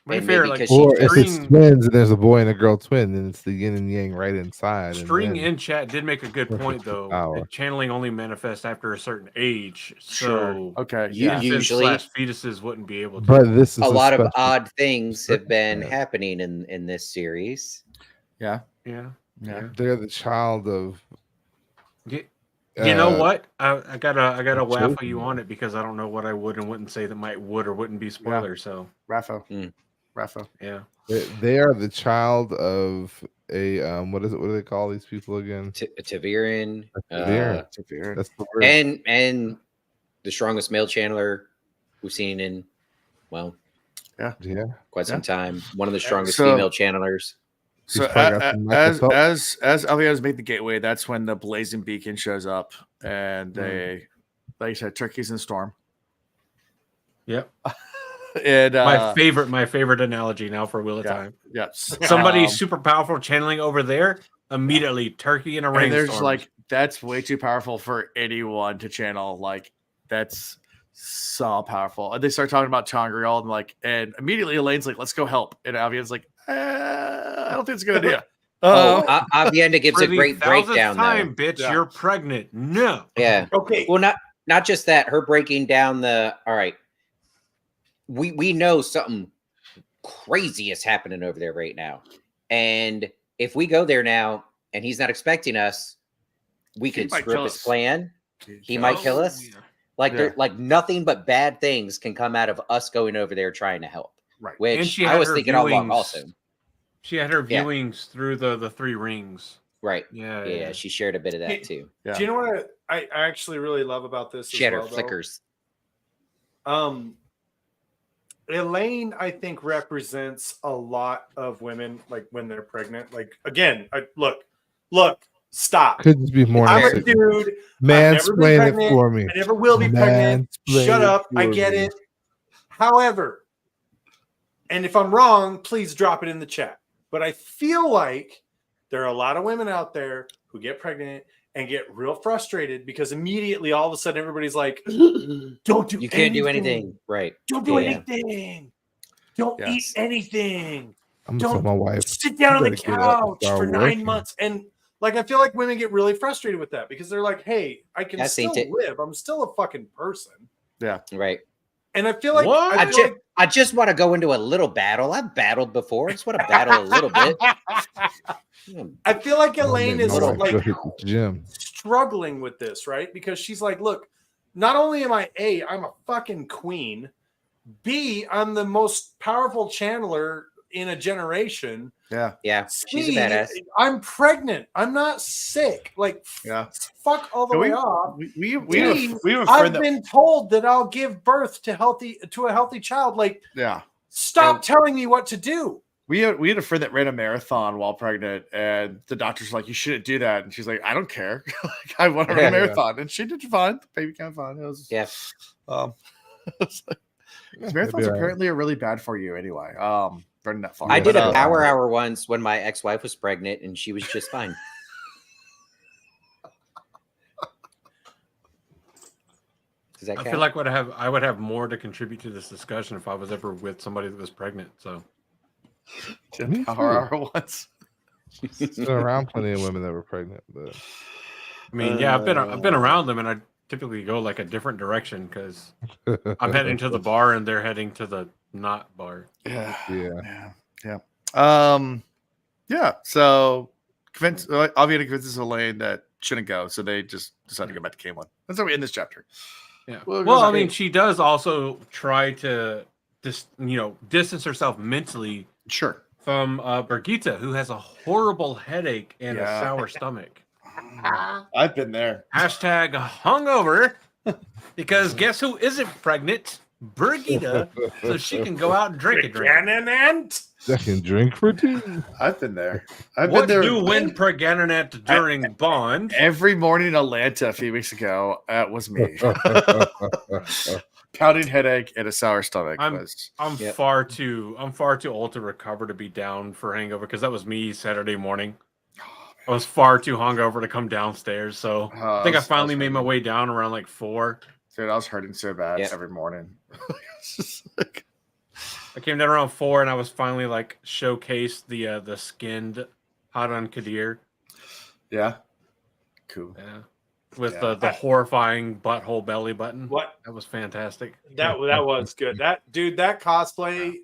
But And if you're maybe like 'cause she Or if it's string, twins and there's a boy and a girl twin, then it's the yin and yang right inside. string and then in chat did make a good Perfect point though. power. That channeling only manifests after a certain age. Sure. So Okay. You- Yeah. you- Usually- fetuses wouldn't be able to. But this is A lot of special- odd things have been Yeah. happening in this series. Yeah. yeah. Yeah. They're the child of. You know uh, what? I gotta laugh at you chosen. on it because I don't know what I would and wouldn't say that would or wouldn't be spoilers. So Rafa. Mm. Rafa. yeah. They are the child of a what is it? What do they call these people again? Taviran, Taviran. That's the word. and the strongest male channeler we've seen in yeah. quite some time. One of the strongest So- female channelers. So He's probably got some Michael as Phelps. Elias made the gateway, that's when the blazing beacon shows up, and they, like you said, turkeys in storm. Yep. And My favorite analogy now for Wheel of yeah. Time. Yes, Somebody Um, super powerful channeling over there, immediately turkey in a and rainstorm. there's like that's way too powerful for anyone to channel. Like that's so powerful. And they start talking about Tongriel and immediately Elaine's like, "Let's go help," and Avian's like, "I don't think it's a good idea." Avienda gives for a the great 1000th breakdown. time, Though. bitch, Yeah. you're pregnant. No. Yeah. Okay. Well, not just that. Her breaking down the. All right. We know something crazy is happening over there right now, and if we go there now and he's not expecting us, we could might screw kill up his us. plan. He might kill us. Yeah. Like Yeah. like nothing but bad things can come out of us going over there trying to help. Right. And Which she I had was her thinking all along viewings. also. She had her Yeah. viewings through the three rings. Right. Yeah. Yeah, she shared a bit of Yeah. that too. Yeah. Do you know what I actually really love about this? She as had her well, though? flickers. Elayne, I think, represents a lot of women, like when they're pregnant. Like again, look, stop. Could just be more. I'm a Very- dude. I've never been Mansplain it pregnant. for me. I never will be pregnant. Mansplain Shut it up. I for get me. it. However, and if I'm wrong, please drop it in the chat. But I feel like there are a lot of women out there who get pregnant and get real frustrated because immediately all of a sudden everybody's like, don't do You can't do anything. Right. Don't do Yeah. anything. Don't Yes. eat anything. I'm gonna tell my wife. Sit down on the better get up and couch start for 9 working. months. And like, I feel like women get really frustrated with that because they're like, hey, I can That's still it. live. I'm still a fucking person. Right. And I feel like, What? I just want to go into a little battle. I've battled before. I just want to battle a little bit. I feel like I'm gonna Elayne make is my wife like go hit the gym. struggling with this, right? Because she's like, look, not only am I'm a fucking queen. B, I'm the most powerful channeler in a generation. Yeah. Yeah, she's a C, badass. I'm pregnant. I'm not sick. Like, Yeah. fuck all the way off. We have D, a friend I've that been told that I'll give birth to a healthy child. Like, yeah. stop telling me what to do. We had a friend that ran a marathon while pregnant, and the doctor's like, "You shouldn't do that." And she's like, "I don't care. Like, I want to run a marathon," and she did fine. The baby came fine. It was it's like, marathons apparently are really bad for you anyway. Running that far. I did a But, power hour once when my ex-wife was pregnant, and she was just fine. Does that I count? feel like I would have more to contribute to this discussion if I was ever with somebody that was pregnant. So Me power too. hour once. Been around plenty of women that were pregnant, but I mean, yeah, I've been around them, and I typically go like a different direction because I'm heading to the bar and they're heading to the not bar. Yeah. Yeah. Yeah. So Aviana convinces Elayne that shouldn't go, so they just decide to go back to Camelin. That's how we end this chapter. Yeah. Well, Well, I okay. mean, she does also try to distance herself mentally Sure. from Brigitte, who has a horrible headache and a Yeah. sour stomach. I've been there. Hashtag hungover. Because guess who isn't pregnant? Brigitte. So she can go out and drink a drink. I can drink for two. I've been there. I've What been there. do win Preganet during Bond? Every morning in Atlanta a few weeks ago, that was me. Pounding headache and a sour stomach. I'm Yep. far too old to recover to be down for hangover because that was me Saturday morning. I was far too hungover to come downstairs, so I think I finally made my way down around like 4. Dude, I was hurting so bad Yep. every morning. It's just like, I came down around 4, and I was finally like showcased the skinned hot on Kadir. yeah. Cool. Yeah. With Yeah. the horrifying butthole belly button. What? That was fantastic. That was good. That cosplay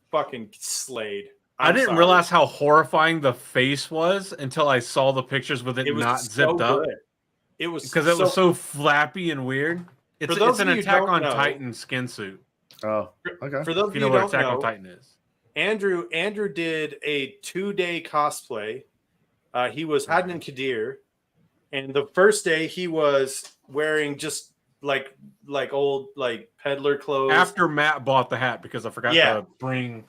fucking slayed. I I'm didn't sorry. realize how horrifying the face was until I saw the pictures with it It was not so zipped up. good. It was Because it was so flappy and weird. It's those an of you who Attack don't on know- Titan skin suit. Oh, okay. For those If of you you know who what don't Attack on know, Titan is. Andrew did a 2-day cosplay. He was Hadnan Kadir, and the first day he was wearing just like old like peddler clothes. After Matt bought the hat because I forgot to bring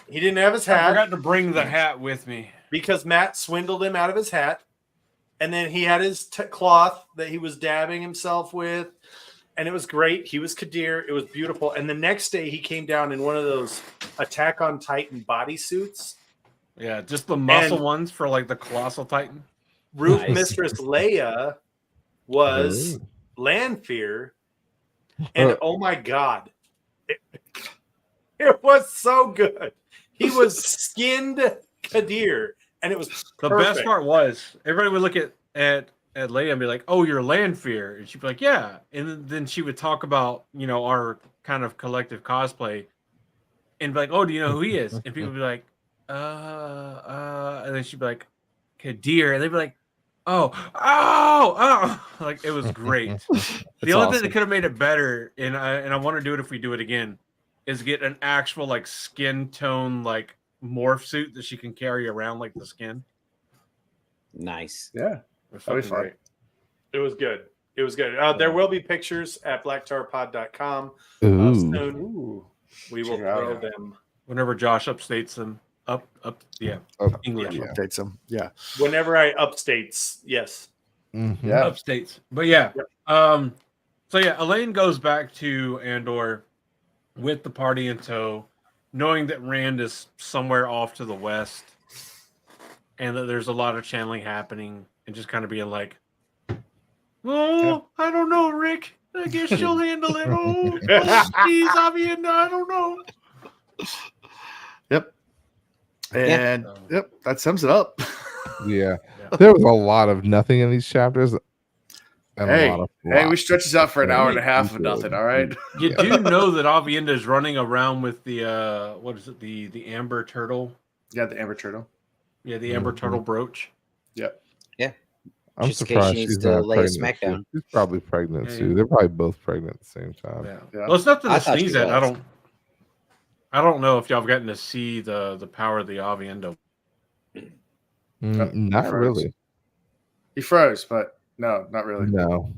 He didn't have his I hat forgot to bring the hat with me. because Matt swindled him out of his hat, and then he had his cloth that he was dabbing himself with. And it was great. He was Kadir. It was beautiful. And the next day, he came down in one of those Attack on Titan bodysuits. Yeah, just the muscle And- ones for like the Colossal Titan. Roof Nice. Mistress Leia was Lanfear. And oh my God, it was so good. He was skinned Kadir. And it was The perfect. best part was everybody would look at Leia and be like, "Oh, you're Lanfear," and she'd be like, "Yeah," and then she would talk about our kind of collective cosplay, and be like, "Oh, do you know who he is?" And people would be like, and then she'd be like, "Kadir," and they'd be like, "Oh," like it was great. The only thing that could have made it better, and I want to do it if we do it again, is get an actual like skin tone like morph suit that she can carry around like the skin. Nice. Yeah. It was That'd be fucking fun. great. It was good. It was good. There will be pictures at blacktarpod.com. Ooh. Soon Ooh. we will Check it out, throw yeah. them. Whenever Josh updates them English. Yeah. Updates them. Yeah. Whenever I upstates, yes. Mhm. Yeah. Upstates. But yeah. Yep. So yeah, Elayne goes back to Andor with the party in tow, knowing that Rand is somewhere off to the west and that there's a lot of channeling happening, and just kind of being like, "Oh, I don't know, Rick. I guess she'll handle it. Oh, please, Avienda, I don't know." Yep. And yep, that sums it up. Yeah. There was a lot of nothing in these chapters. And a lot of Hey, we plot. stretch this out for an hour and a half of We did. nothing. All right. You do know that Avienda is running around with the what is it? The amber turtle. Yeah, the amber turtle. Yeah, the amber turtle brooch. Yep. I'm Just in case she surprised needs she's to not lay a pregnant. smackdown. She's probably pregnant Yeah, too. yeah. They're probably both pregnant at the same time. Yeah. Yeah. Well, it's nothing I to thought sneeze she at. was. I don't know if y'all have gotten to see the power of the Avienda. Not froze. really. He froze, but no, not really. No.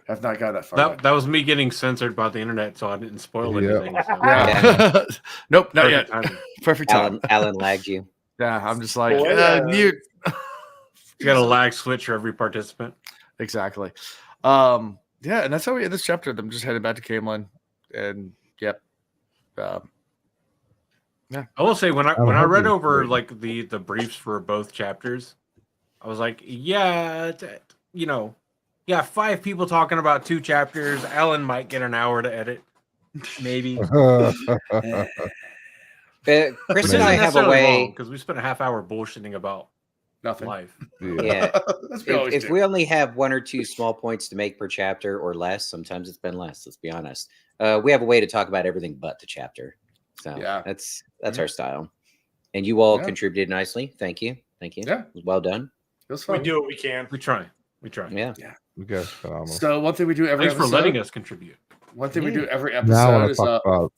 I've not got that far. That was me getting censored by the internet, so I didn't spoil Yep. anything. So. Yeah. Nope, not yet. Perfect timing. Perfect time. Alan lagged you. Yeah, I'm just like Spoiler. mute. You got a lag switch for every participant. Exactly. Yeah, and that's how we end this chapter. Them just headed back to Camelin, and yep. I will say when I read happy over with like the briefs for both chapters, I was like, yeah, yeah, 5 people talking about 2 chapters. Alan might get an hour to edit, maybe. Chris and I have a way. because we spent a half hour bullshitting about Nothing. life. Yeah, That's what we always if do. we only have 1 or 2 small points to make per chapter or less, sometimes it's been less. Let's be honest. We have a way to talk about everything but the chapter. So Yeah. that's our style. And you all Yeah. contributed nicely. Thank you. Yeah. It was well done. It was We fun. do what we can. We try. Yeah. You guys are phenomenal. So one thing we do every Thanks for episode. letting us contribute. One thing we Yeah. do every Now I episode want to is talk about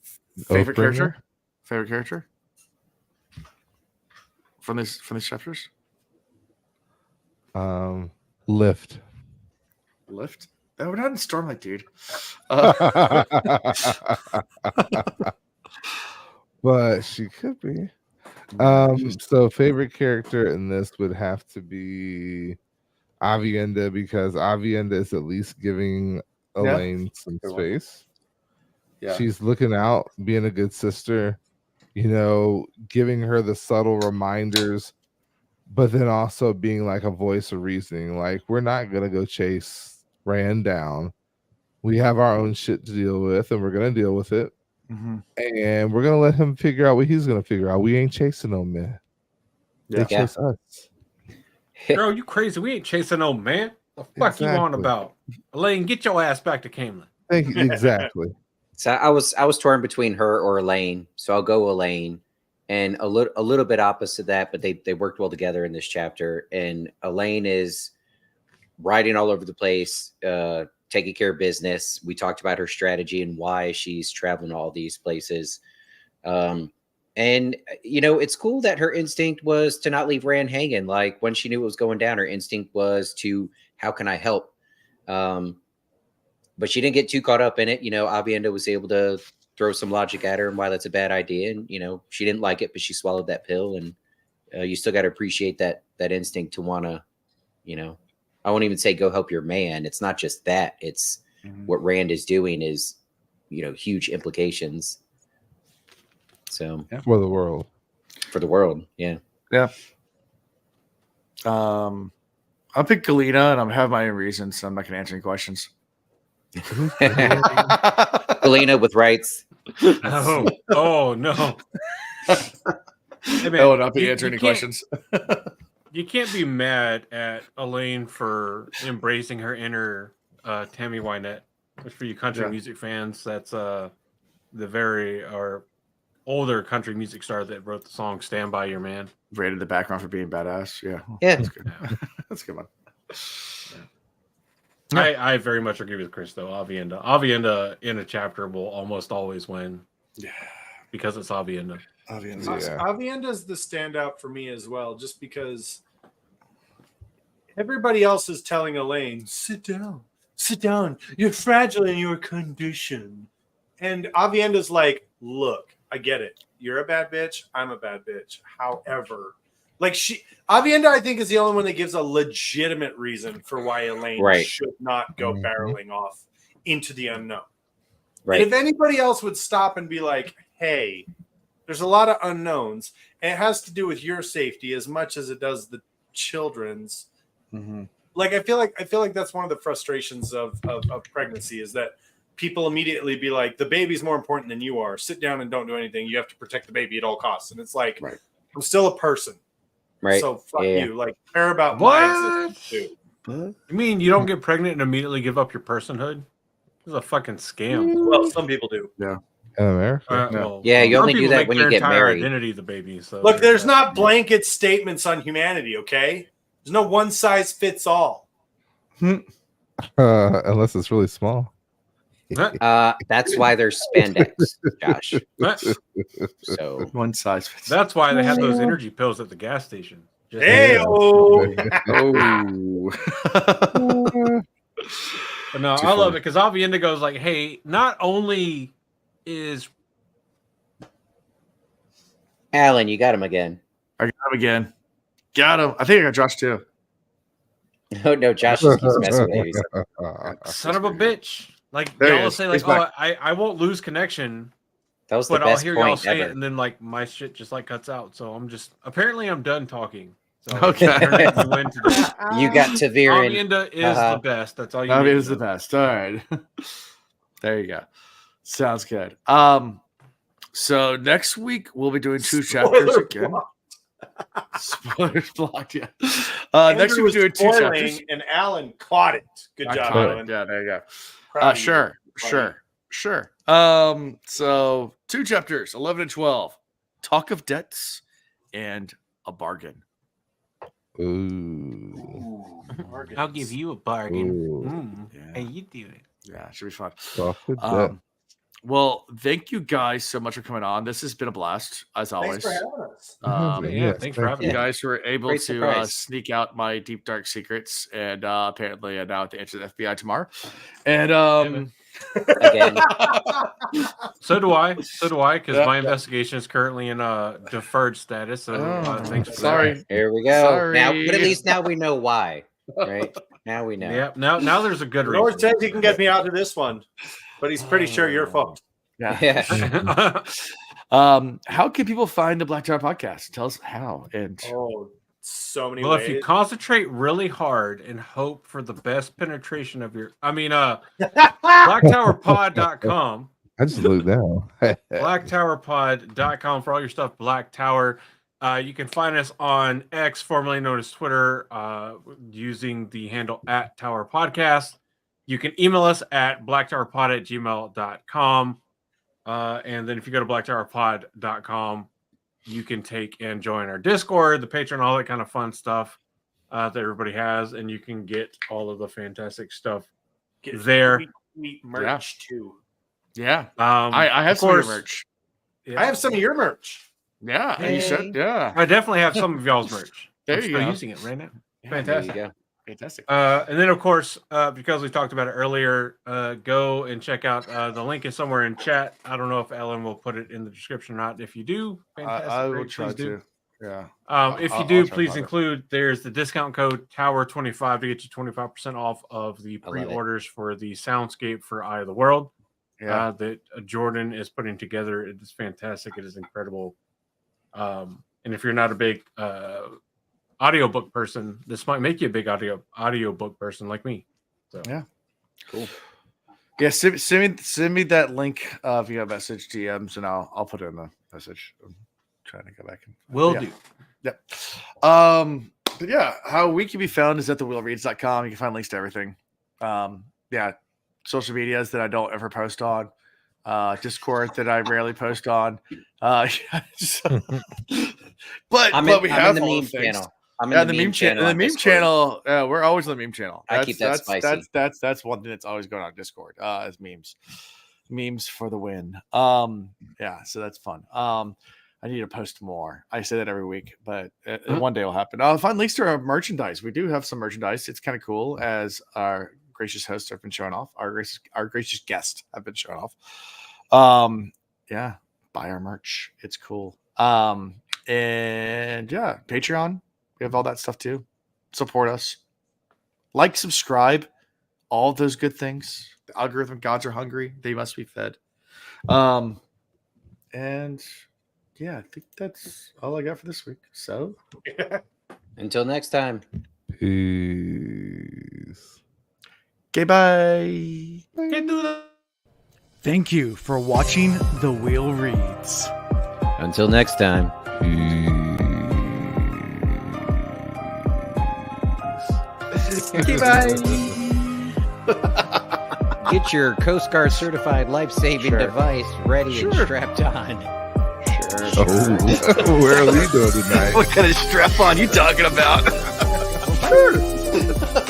favorite Oathbringer. character. Favorite character from these chapters. Lift. Lift. Oh, we're not in Stormlight, dude. But she could be. So favorite character in this would have to be Avienda, because Avienda is at least giving Elayne some Good one. space. Yeah. She's looking out, being a good sister, giving her the subtle reminders, but then also being like a voice of reasoning. Like, we're not gonna go chase Rand down. We have our own shit to deal with, and we're gonna deal with it. Mhm. And we're gonna let him figure out what he's gonna figure out. We ain't chasing no man. They Yeah. chase us. Girl, you crazy? We ain't chasing no man. The fuck you on Exactly. about? Elaine, get your ass back to Camelin. Thank you. Exactly. So I was torn between her or Elayne. So I'll go Elayne. And a little bit opposite that, but they worked well together in this chapter. And Elayne is riding all over the place, taking care of business. We talked about her strategy and why she's traveling to all these places. And it's cool that her instinct was to not leave Rand hanging. Like, when she knew it was going down, her instinct was to, how can I help? But she didn't get too caught up in it. Avienda was able to throw some logic at her and why that's a bad idea. And, she didn't like it, but she swallowed that pill. And you still got to appreciate that instinct to want to, I won't even say go help your man. It's not just that. It's what Rand is doing is, huge implications. So For the world. for the world. Yeah. Yeah. I'll pick Galena, and I'm have my own reasons, so I'm not gonna answer any questions. Galena with rights. Oh no. Hey, man, I will not be you- answering you any can't- questions. You can't be mad at Elaine for embracing her inner Tammy Wynette. Which, for you country Yeah. music fans, that's the very older country music star that wrote the song "Stand by Your Man." Rated the background for being badass. Yeah. Yeah. That's good. That's a good one. I very much agree with Chris though. Avienda in a chapter will almost always win. Yeah. Because it's Avienda. Obviously. Yeah. Avienda's the standout for me as well, just because everybody else is telling Elayne, sit down, you're fragile in your condition. And Avienda's like, look, I get it. You're a bad bitch. I'm a bad bitch. However, Avienda, I think, is the only one that gives a legitimate reason for why Elayne should not go barreling off into the unknown. Right. And if anybody else would stop and be like, hey, there's a lot of unknowns, and it has to do with your safety as much as it does the children's. Mm-hmm. Like, I feel like that's one of the frustrations of pregnancy, is that people immediately be like, the baby's more important than you are. Sit down and don't do anything. You have to protect the baby at all costs. And it's like, Right. I'm still a person. Right. So fuck Yeah. you. Like, care about my existence too. You mean you don't get pregnant and immediately give up your personhood? This is a fucking scam. Well, some people do. In America. No. Yeah, you some only do people that make when their you get entire married. identity the baby. So Look, there's not blanket statements on humanity, okay? There's no one size fits all. Unless it's really small. That's why there's spandex, Josh. So One size fits. That's why they have those energy pills at the gas station. Just- Hey, Oh. But no, Too I love funny. it because Avi Indigo's like, hey, not only is Alan, you got him again. I got him again. Got him. I think I got Josh too. No, Josh just keeps messing with babies. son of a bitch. Like There he y'all will is. say, He's like, oh, back. I won't lose connection, That was the but I'll best hear y'all point say it, ever. and then like my shit just like cuts out. So I'm done talking. So Okay. you win today. You got Tavir Avi in. Inda is Uh-huh. the best. That's all you That need. is to the know. best. All right. There you go. Sounds good. So next week we'll be doing two chapters Spoiler again. block. Spoilers blocked, yeah. Next Andrew week we're doing was two spoiling, chapters. and Alan caught it. Good I job, caught it. Alan. Yeah, there you go. Proud of you. Sure. So 2 chapters, 11 and 12. Talk of debts and a bargain. Ooh. I'll give you a bargain. Ooh. Yeah. you do it. Yeah, it should be fun. Talk of debt. Well, thank you guys so much for coming on. This has been a blast, as Thanks always. for having us. Yeah, thanks for having You me. guys were able Great to surprise. sneak out my deep dark secrets, and apparently I now have to answer the FBI tomorrow. And man. Again. So do I, because Yeah, my yeah. investigation is currently in deferred status. So thanks for sorry. Here we go. Now, Sorry. but at least now we know why, right? Now we that. know. Yeah. Now there's a good Lord reason. says he can get me out of this one, but he's pretty sure you're fucked. Yeah. Yeah. How can people find the Black Tower podcast? Tell us how. And Oh, so many Well, ways. if you concentrate really hard and hope for the best penetration of your, blacktowerpod.com, I just looked down. blacktowerpod.com for all your stuff, Black Tower. You can find us on X, formerly known as Twitter, using the handle @Tower Podcast. You can email us at blacktowerpod@gmail.com. And then if you go to blacktowerpod.com, you can take and join our Discord, the Patreon, all that kind of fun stuff that everybody has. And you can get all of the fantastic stuff Get there. sweet merch too. yeah, I I have some of your merch. I have some of your merch. Yeah, and you said, yeah. I definitely have some of y'all's merch. There I'm you still go. using it right now. Yeah, There you Fantastic. go. Fantastic. And then, of course, because we talked about it earlier, go and check out the link is somewhere in chat. I don't know if Ellen will put it in the description or not. If you do, fantastic. I will great, try please do. to. Yeah. If I'll you do, try to please find it. include there's the discount code Tower25 to get you 25% off of the I love it. pre-orders for the soundscape for Eye of the World Yeah. that Jordan is putting together. It is fantastic. It is incredible. And if you're not a big audiobook person, this might make you a big audiobook person like me. So Yeah. Cool. Yeah, send me that link via message DMs, and I'll put it in the message. I'm trying to go back and will yeah. do. Yep. But yeah, how we can be found is at thewheelreads.com. You can find links to everything. Yeah, social medias that I don't ever post on. Discord that I rarely post on. But I'm we in have the all meme the things. channel. I'm Yeah, in the meme channel. The on meme Discord. channel. Yeah, we're always on the meme channel. I keep that spicy. That's one thing that's always going on Discord. Is memes for the win. Yeah, so that's fun. I need to post more. I say that every week, but one day will happen. I'll find links to our merchandise. We do have some merchandise. It's kind of cool, as our gracious hosts have been showing off. Our gracious guests have been showing off. Yeah, buy our merch. It's cool. And yeah, Patreon. We have all that stuff too. Support us. Like, subscribe, all of those good things. The algorithm gods are hungry. They must be fed. And yeah, I think that's all I got for this week. So Until next time. Peace. okay, bye. Can't do that. Thank you for watching The Wheel Reads. Until next time. Okay, bye. Get your Coast Guard certified life-saving Sure. device ready and Sure. strapped on. Oh, where are we doing tonight? What kind of strap on you talking about? Sure.